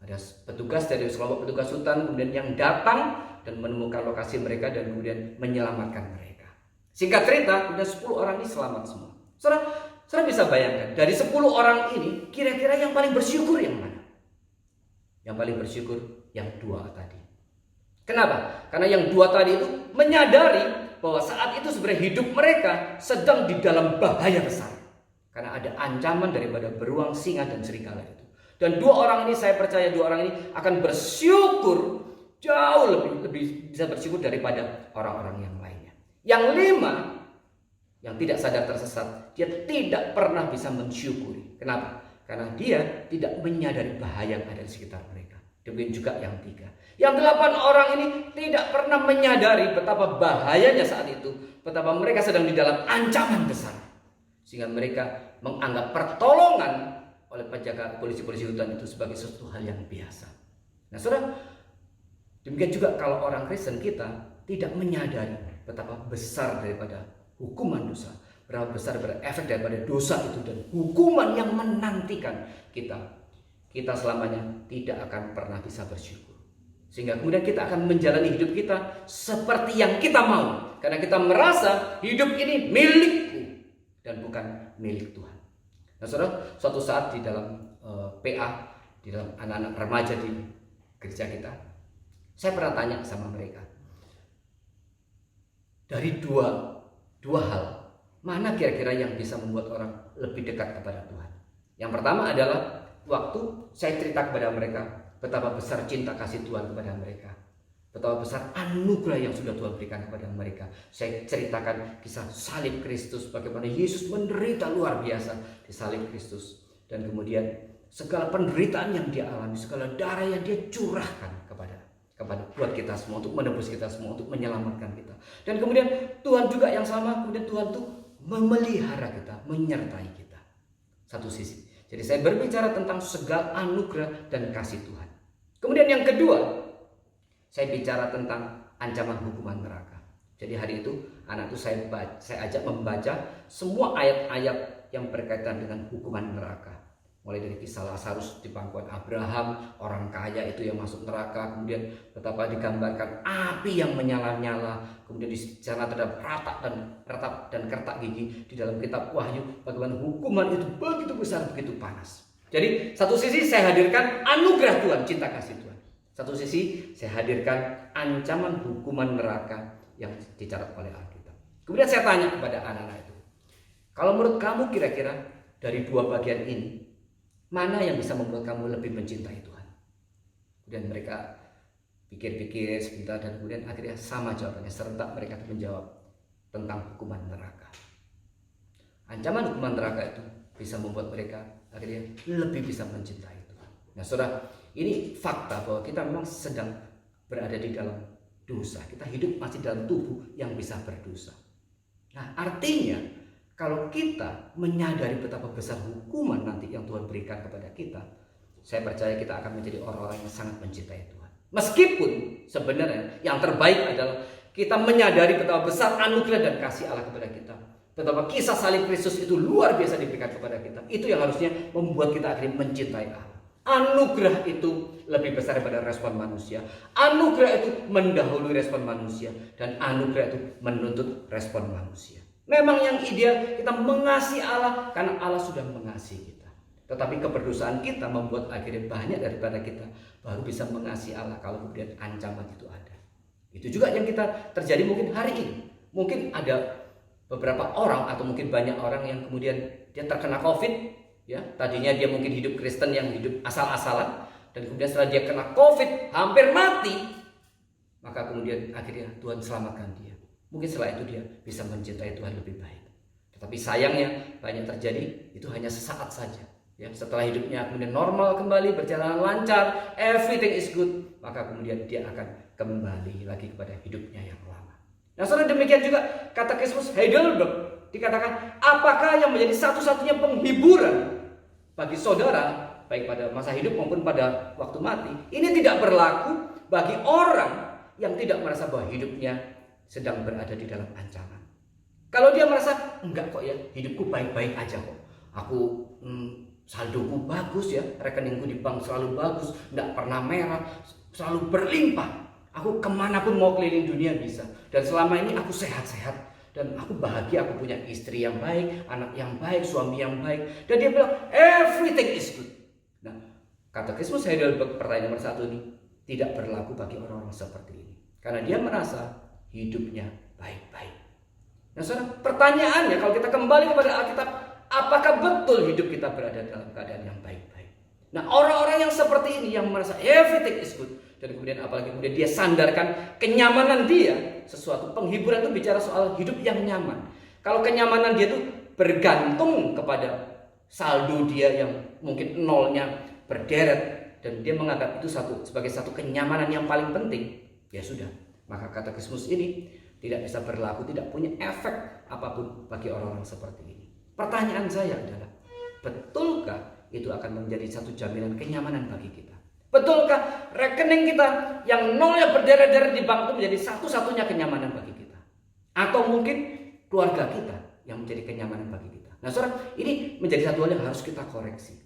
Ada petugas dari kelompok petugas hutan kemudian yang datang dan menemukan lokasi mereka dan kemudian menyelamatkan mereka. Singkat cerita, udah 10 orang ini selamat semua. Saudara bisa bayangkan, dari 10 orang ini, kira-kira yang paling bersyukur yang mana? Yang paling bersyukur yang 2 tadi. Kenapa? Karena yang 2 tadi itu menyadari bahwa saat itu sebenarnya hidup mereka sedang di dalam bahaya besar. Karena ada ancaman daripada beruang, singa, dan serigala itu. Dan 2 orang ini, saya percaya 2 orang ini akan bersyukur jauh lebih bisa bersyukur daripada orang-orang yang lainnya. Yang 5 yang tidak sadar tersesat, dia tidak pernah bisa mensyukuri. Kenapa? Karena dia tidak menyadari bahaya yang ada di sekitar mereka. Demikian juga yang 3. Yang 8 orang ini tidak pernah menyadari betapa bahayanya saat itu, betapa mereka sedang di dalam ancaman besar, sehingga mereka menganggap pertolongan oleh penjaga polisi-polisi hutan itu sebagai sesuatu hal yang biasa. Nah, saudara, demikian juga kalau orang Kristen kita tidak menyadari betapa besar daripada hukuman dosa, berapa besar efek daripada dosa itu dan hukuman yang menantikan kita selamanya tidak akan pernah bisa bersyukur. Sehingga kemudian kita akan menjalani hidup kita seperti yang kita mau, karena kita merasa hidup ini milikku dan bukan milik Tuhan. Nah, saudara, suatu saat di dalam PA, di dalam anak-anak remaja di gereja kita, saya pernah tanya sama mereka, dari dua hal, mana kira-kira yang bisa membuat orang lebih dekat kepada Tuhan? Yang pertama adalah waktu saya cerita kepada mereka betapa besar cinta kasih Tuhan kepada mereka, betapa besar anugerah yang sudah Tuhan berikan kepada mereka. Saya ceritakan kisah salib Kristus, bagaimana Yesus menderita luar biasa di salib Kristus, dan kemudian segala penderitaan yang dia alami, segala darah yang dia curahkan kepada buat kita semua, untuk menebus kita semua, untuk menyelamatkan kita. Dan kemudian Tuhan juga yang sama, kemudian Tuhan tuh memelihara kita, menyertai kita. Satu sisi. Jadi saya berbicara tentang segala anugerah dan kasih Tuhan. Kemudian yang kedua, saya bicara tentang ancaman hukuman neraka. Jadi hari itu anak itu saya ajak membaca semua ayat-ayat yang berkaitan dengan hukuman neraka. Mulai dari kisah Lazarus di pangkuan Abraham, orang kaya itu yang masuk neraka, kemudian betapa digambarkan api yang menyala-nyala, kemudian di sana terdapat ratap dan kertak gigi. Di dalam kitab Wahyu, bagaimana hukuman itu begitu besar, begitu panas. Jadi satu sisi saya hadirkan anugerah Tuhan, cinta kasih Tuhan. Satu sisi saya hadirkan ancaman hukuman neraka yang dicatat oleh Alkitab. Kemudian saya tanya kepada anak-anak itu, kalau menurut kamu kira-kira dari 2 bagian ini, mana yang bisa membuat kamu lebih mencintai Tuhan? Kemudian mereka pikir-pikir sebentar dan kemudian akhirnya sama jawabannya, serentak mereka menjawab tentang hukuman neraka. Ancaman hukuman neraka itu bisa membuat mereka akhirnya lebih bisa mencintai Tuhan. Nah, saudara, ini fakta bahwa kita memang sedang berada di dalam dosa. Kita hidup masih dalam tubuh yang bisa berdosa. Nah, artinya kalau kita menyadari betapa besar hukuman nanti yang Tuhan berikan kepada kita, saya percaya kita akan menjadi orang-orang yang sangat mencintai Tuhan. Meskipun sebenarnya yang terbaik adalah kita menyadari betapa besar anugerah dan kasih Allah kepada kita, betapa kisah salib Kristus itu luar biasa diberikan kepada kita. Itu yang harusnya membuat kita akhirnya mencintai Allah. Anugerah itu lebih besar daripada respon manusia. Anugerah itu mendahului respon manusia, dan anugerah itu menuntut respon manusia. Memang yang ideal kita mengasihi Allah karena Allah sudah mengasihi kita. Tetapi keberdosaan kita membuat akhirnya banyak daripada kita baru bisa mengasihi Allah kalau kemudian ancaman itu ada. Itu juga yang kita terjadi mungkin hari ini. Mungkin ada beberapa orang atau mungkin banyak orang yang kemudian dia terkena COVID, ya. Tadinya dia mungkin hidup Kristen yang hidup asal-asalan, dan kemudian setelah dia kena COVID hampir mati, maka kemudian akhirnya Tuhan selamatkan dia. Mungkin setelah itu dia bisa mencintai Tuhan lebih baik. Tetapi sayangnya banyak terjadi itu hanya sesaat saja. Ya, setelah hidupnya kemudian normal kembali, berjalan lancar, everything is good, maka kemudian dia akan kembali lagi kepada hidupnya yang lama. Nah, saudara, demikian juga Katekismus Heidelberg dikatakan, apakah yang menjadi satu-satunya penghiburan bagi saudara baik pada masa hidup maupun pada waktu mati, ini tidak berlaku bagi orang yang tidak merasa bahwa hidupnya sedang berada di dalam ancaman. Kalau dia merasa enggak kok ya, hidupku baik-baik aja kok, aku saldoku bagus ya, rekeningku di bank selalu bagus, enggak pernah merah, selalu berlimpah, aku kemanapun mau keliling dunia bisa, dan selama ini aku sehat-sehat, Dan aku bahagia, aku punya istri yang baik, anak yang baik, suami yang baik. Dan dia bilang, everything is good. Nah, katekismus Heidelberg pertanyaan nomor 1 ini tidak berlaku bagi orang-orang seperti ini. Karena dia merasa hidupnya baik-baik. Nah, saudara, pertanyaannya kalau kita kembali kepada Alkitab, apakah betul hidup kita berada dalam keadaan yang baik-baik? Nah, orang-orang yang seperti ini yang merasa everything is good, dan kemudian apalagi kemudian dia sandarkan kenyamanan dia, sesuatu penghiburan itu bicara soal hidup yang nyaman. Kalau kenyamanan dia itu bergantung kepada saldo dia yang mungkin nolnya berderet, dan dia menganggap itu sebagai satu kenyamanan yang paling penting, ya sudah, maka katekismus ini tidak bisa berlaku, tidak punya efek apapun bagi orang-orang seperti ini. Pertanyaan saya adalah, betulkah itu akan menjadi satu jaminan kenyamanan bagi kita? Betulkah rekening kita yang nolnya berderet-deret di bank itu menjadi satu-satunya kenyamanan bagi kita? Atau mungkin keluarga kita yang menjadi kenyamanan bagi kita? Nah, saudara, ini menjadi satu hal yang harus kita koreksi.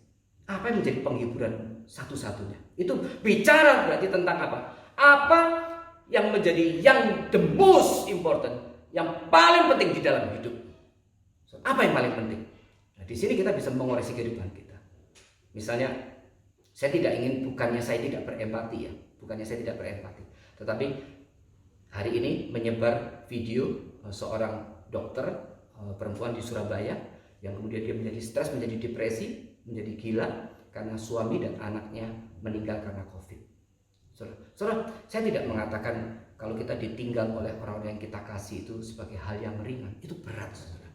Apa yang menjadi penghiburan satu-satunya? Itu bicara berarti tentang apa? Apa yang menjadi yang the most important, yang paling penting di dalam hidup? Apa yang paling penting? Nah, di sini kita bisa mengoreksi kehidupan kita. Misalnya, bukannya saya tidak berempati ya, tetapi hari ini menyebar video seorang dokter perempuan di Surabaya yang kemudian dia menjadi stres, menjadi depresi, menjadi gila karena suami dan anaknya meninggal karena COVID. Saudara, saya tidak mengatakan kalau kita ditinggal oleh orang-orang yang kita kasih itu sebagai hal yang ringan. Itu berat, saudara.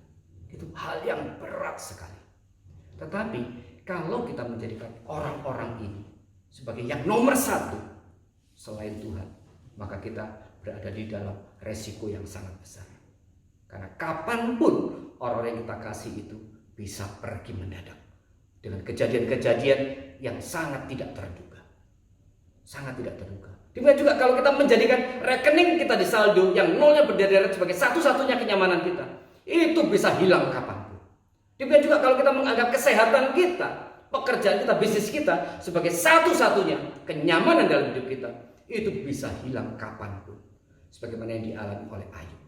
Itu hal yang berat sekali. Tetapi kalau kita menjadikan orang-orang ini sebagai yang nomor 1 selain Tuhan, maka kita berada di dalam resiko yang sangat besar. Karena kapanpun orang-orang yang kita kasih itu bisa pergi mendadak dengan kejadian-kejadian yang sangat tidak terduga. Sangat tidak terduga. Demikian juga kalau kita menjadikan rekening kita di saldo yang nolnya berderet sebagai satu-satunya kenyamanan kita, itu bisa hilang kapanpun. Demikian juga kalau kita menganggap kesehatan kita, pekerjaan kita, bisnis kita sebagai satu-satunya kenyamanan dalam hidup kita, itu bisa hilang kapanpun. Sebagaimana yang dialami oleh Ayub.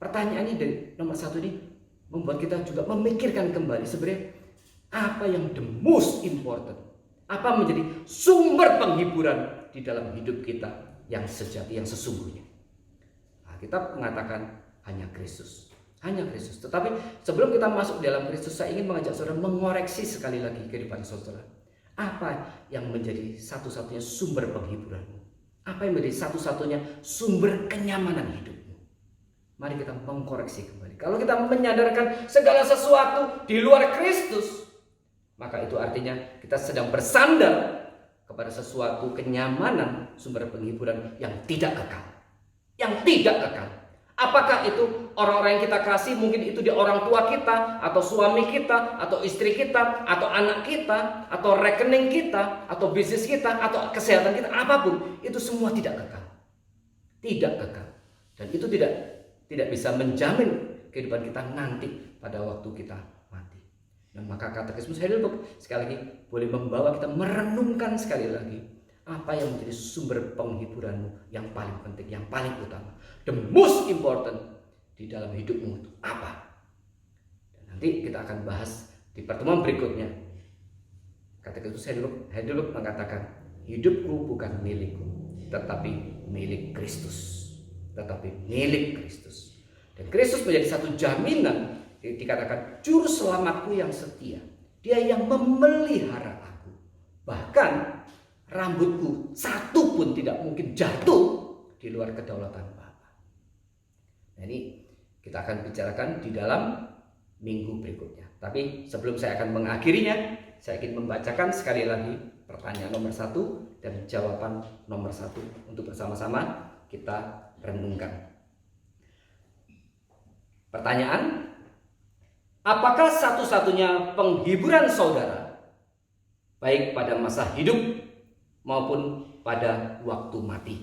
Pertanyaannya dari nomor 1 ini membuat kita juga memikirkan kembali sebenarnya apa yang the most important, apa menjadi sumber penghiburan di dalam hidup kita yang sejati, yang sesungguhnya. Nah, kita mengatakan hanya Kristus. Hanya Kristus. Tetapi sebelum kita masuk dalam Kristus, saya ingin mengajak saudara mengoreksi sekali lagi kehidupan saudara. Apa yang menjadi satu-satunya sumber penghiburanmu? Apa yang menjadi satu-satunya sumber kenyamanan hidupmu? Mari kita mengkoreksi kembali. Kalau kita menyadarkan segala sesuatu di luar Kristus, maka itu artinya kita sedang bersandar kepada sesuatu kenyamanan, sumber penghiburan yang tidak kekal. Yang tidak kekal. Apakah itu orang-orang yang kita kasih, mungkin itu di orang tua kita, atau suami kita, atau istri kita, atau anak kita, atau rekening kita, atau bisnis kita, atau kesehatan kita, apapun, itu semua tidak kekal. Tidak kekal. Dan itu tidak bisa menjamin kehidupan kita nanti pada waktu kita mati. Dan maka katekismus Heidelberg sekali lagi boleh membawa kita merenungkan sekali lagi apa yang menjadi sumber penghiburanmu yang paling penting, yang paling utama. The most important di dalam hidupmu itu apa? Dan nanti kita akan bahas di pertemuan berikutnya. Katekismus Heidelberg mengatakan, hidupku bukan milikku, tetapi milik Kristus. Tetapi milik Kristus. Dan Kristus menjadi satu jaminan, dikatakan juru selamatku yang setia. Dia yang memelihara aku. Bahkan rambutku satu pun tidak mungkin jatuh di luar kedaulatan Bapa. Nah, ini kita akan bicarakan di dalam minggu berikutnya. Tapi sebelum saya akan mengakhirinya, saya ingin membacakan sekali lagi pertanyaan nomor 1 dan jawaban nomor 1 untuk bersama-sama kita renungkan. Pertanyaan, apakah satu-satunya penghiburan saudara, baik pada masa hidup maupun pada waktu mati,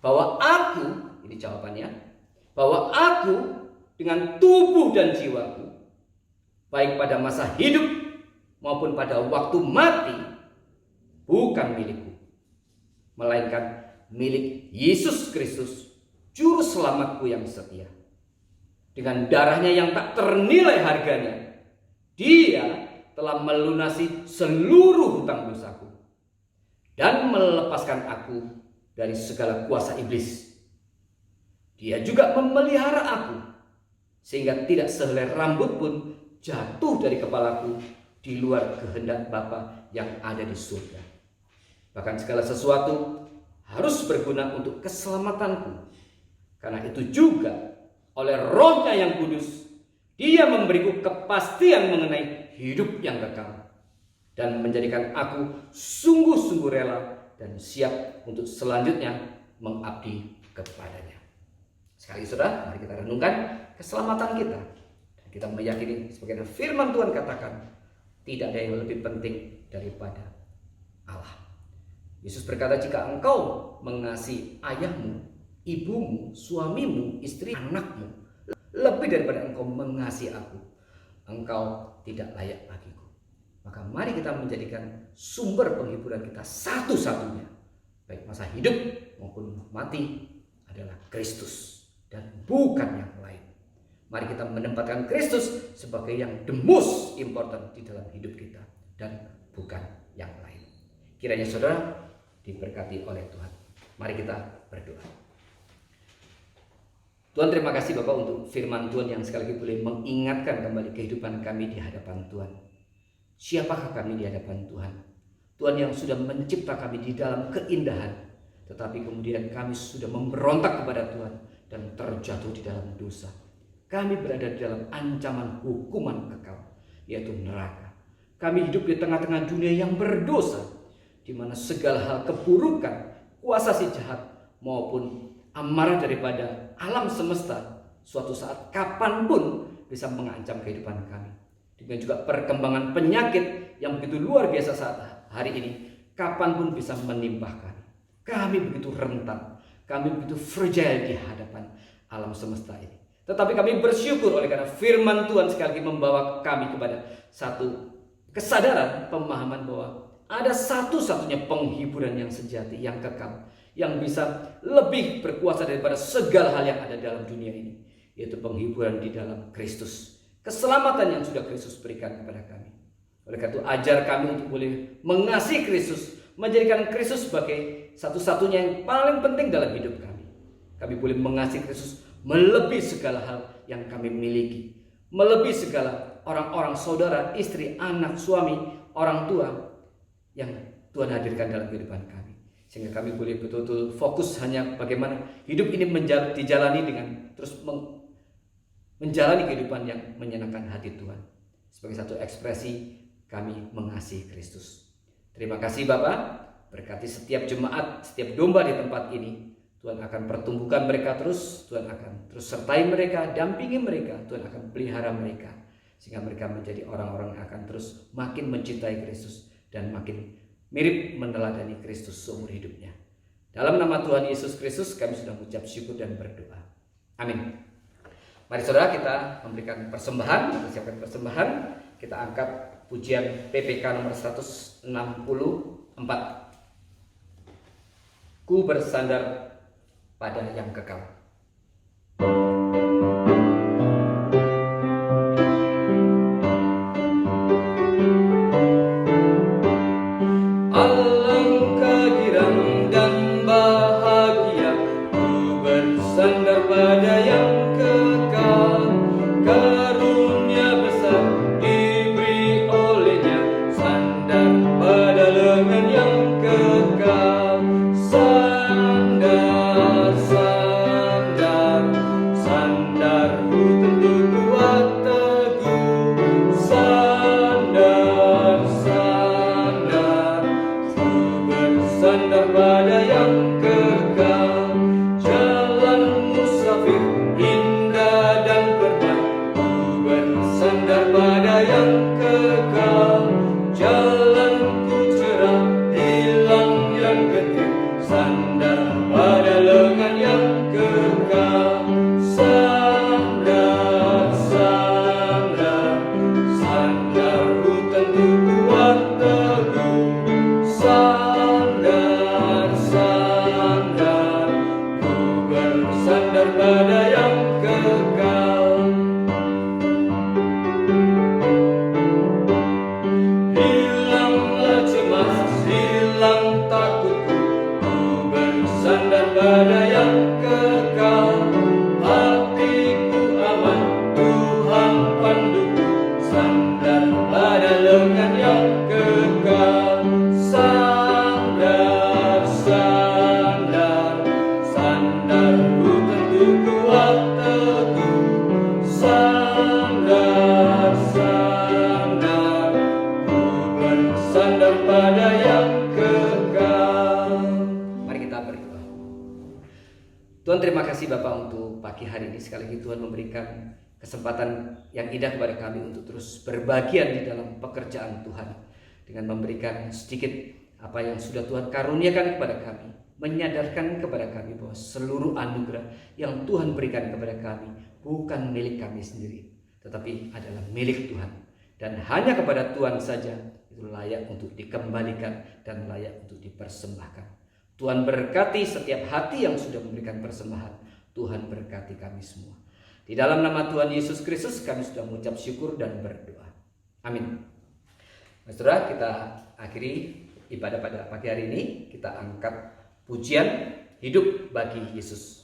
bahwa aku, ini jawabannya, bahwa aku dengan tubuh dan jiwaku, baik pada masa hidup maupun pada waktu mati, bukan milikku, melainkan milik Yesus Kristus Juru selamatku yang setia. Dengan darahnya yang tak ternilai harganya, Dia telah melunasi seluruh hutang dosaku dan melepaskan aku dari segala kuasa iblis. Dia juga memelihara aku sehingga tidak sehelai rambut pun jatuh dari kepalaku di luar kehendak Bapa yang ada di surga. Bahkan segala sesuatu harus berguna untuk keselamatanku. Karena itu juga oleh Roh-Nya yang kudus, Dia memberiku kepastian mengenai hidup yang kekal dan menjadikan aku sungguh-sungguh rela dan siap untuk selanjutnya mengabdi kepadanya. Sekali saudara, mari kita renungkan keselamatan kita. Dan kita meyakini sebagaimana firman Tuhan katakan, tidak ada yang lebih penting daripada Allah. Yesus berkata, jika engkau mengasihi ayahmu, ibumu, suamimu, istri, anakmu lebih daripada engkau mengasihi aku, engkau tidak layak bagiku. Maka mari kita menjadikan sumber penghiburan kita satu-satunya, baik masa hidup maupun mati, adalah Kristus dan bukan yang lain. Mari kita menempatkan Kristus sebagai yang the most important di dalam hidup kita dan bukan yang lain. Kiranya saudara diberkati oleh Tuhan. Mari kita berdoa. Tuhan, terima kasih Bapak untuk firman Tuhan yang sekali lagi boleh mengingatkan kembali kehidupan kami di hadapan Tuhan. Siapakah kami di hadapan Tuhan? Tuhan yang sudah mencipta kami di dalam keindahan, tetapi kemudian kami sudah memberontak kepada Tuhan dan terjatuh di dalam dosa. Kami berada di dalam ancaman hukuman kekal, yaitu neraka. Kami hidup di tengah-tengah dunia yang berdosa, di mana segala hal keburukan, kuasa si jahat maupun amarah daripada alam semesta suatu saat kapanpun bisa mengancam kehidupan kami. Dengan juga perkembangan penyakit yang begitu luar biasa saat hari ini, kapanpun bisa menimpa kami. Kami begitu rentan, kami begitu fragile di hadapan alam semesta ini. Tetapi kami bersyukur oleh karena firman Tuhan sekali lagi membawa kami kepada satu kesadaran, pemahaman bahwa ada satu-satunya penghiburan yang sejati, yang kekal, yang bisa lebih berkuasa daripada segala hal yang ada dalam dunia ini, yaitu penghiburan di dalam Kristus. Keselamatan yang sudah Kristus berikan kepada kami. Oleh karena itu ajar kami untuk boleh mengasihi Kristus, menjadikan Kristus sebagai satu-satunya yang paling penting dalam hidup kami. Kami boleh mengasihi Kristus melebihi segala hal yang kami miliki, melebihi segala orang-orang, saudara, istri, anak, suami, orang tua yang Tuhan hadirkan dalam kehidupan kami. Sehingga kami boleh betul-betul fokus hanya bagaimana hidup ini dijalani dengan terus menjalani kehidupan yang menyenangkan hati Tuhan. Sebagai satu ekspresi kami mengasihi Kristus. Terima kasih Bapak, berkati setiap jemaat, setiap domba di tempat ini. Tuhan akan pertumbuhkan mereka terus, Tuhan akan terus sertai mereka, dampingi mereka, Tuhan akan pelihara mereka. Sehingga mereka menjadi orang-orang yang akan terus makin mencintai Kristus dan makin mirip meneladani Kristus seumur hidupnya. Dalam nama Tuhan Yesus Kristus kami sudah mengucap syukur dan berdoa. Amin. Mari saudara kita memberikan persembahan, kita siapkan persembahan. Kita angkat pujian PPK nomor 164. Ku bersandar pada yang kekal. Alangkah girang dan bahagia ku bersandar pada yang kekal. Karunia besar diberi olehnya, sandar pada lengan yang kekal. Sandar, sandar, sandar Tuhan, terima kasih Bapak untuk pagi hari ini. Sekali lagi Tuhan memberikan kesempatan yang indah kepada kami untuk terus berbagian di dalam pekerjaan Tuhan, dengan memberikan sedikit apa yang sudah Tuhan karuniakan kepada kami, menyadarkan kepada kami bahwa seluruh anugerah yang Tuhan berikan kepada kami bukan milik kami sendiri, tetapi adalah milik Tuhan, dan hanya kepada Tuhan saja itu layak untuk dikembalikan dan layak untuk dipersembahkan. Tuhan berkati setiap hati yang sudah memberikan persembahan. Tuhan berkati kami semua. Di dalam nama Tuhan Yesus Kristus kami sudah mengucap syukur dan berdoa. Amin. Saudara, kita akhiri ibadah pada pagi hari ini. Kita angkat pujian Hidup Bagi Yesus.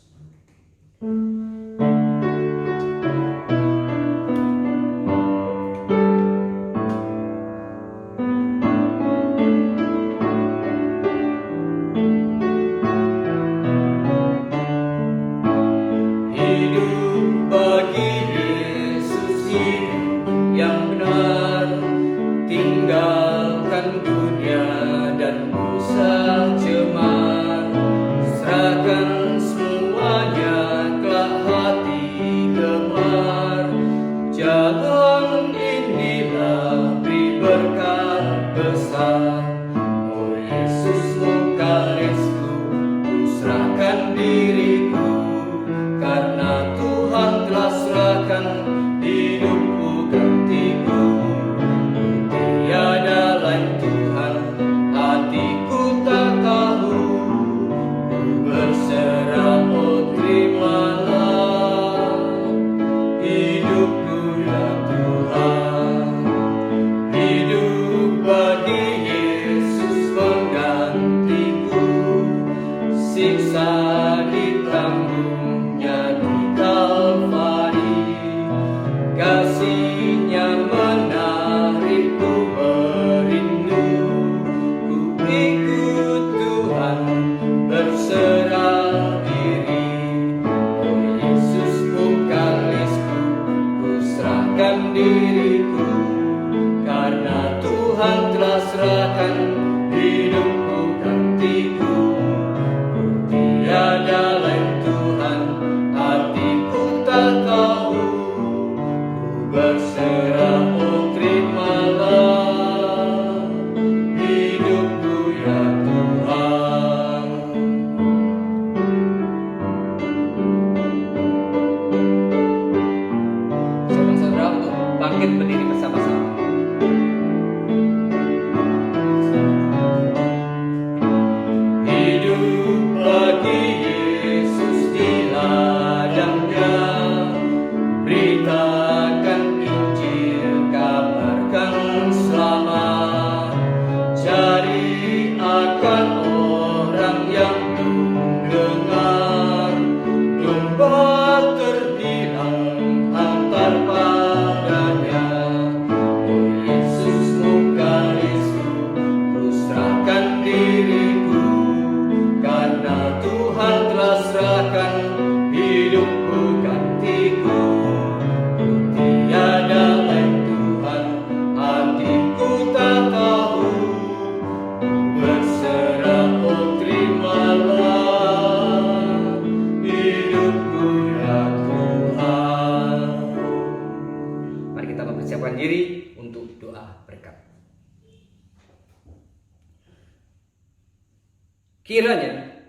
Kiranya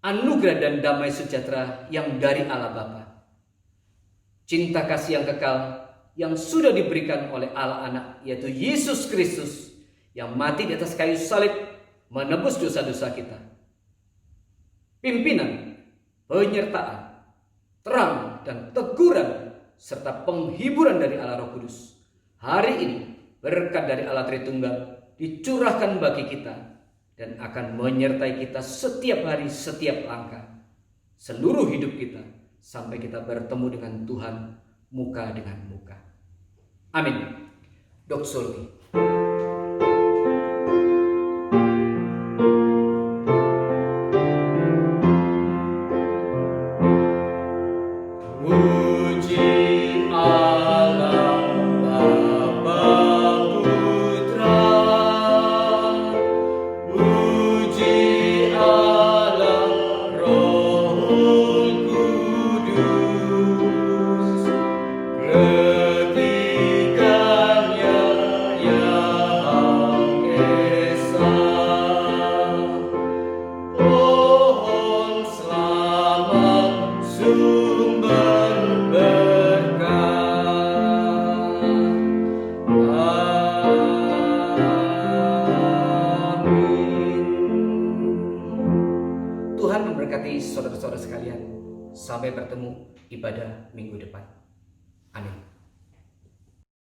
anugerah dan damai sejahtera yang dari Allah Bapa, cinta kasih yang kekal yang sudah diberikan oleh Allah Anak, yaitu Yesus Kristus, yang mati di atas kayu salib menebus dosa-dosa kita, pimpinan, penyertaan, terang dan teguran serta penghiburan dari Allah Roh Kudus hari ini, berkat dari Allah Tritunggal dicurahkan bagi kita dan akan menyertai kita setiap hari, setiap langkah, seluruh hidup kita, sampai kita bertemu dengan Tuhan muka dengan muka. Amin. Doksologi. Puji Allah Roh memberkati saudara-saudara sekalian. Sampai bertemu ibadah minggu depan. Amin.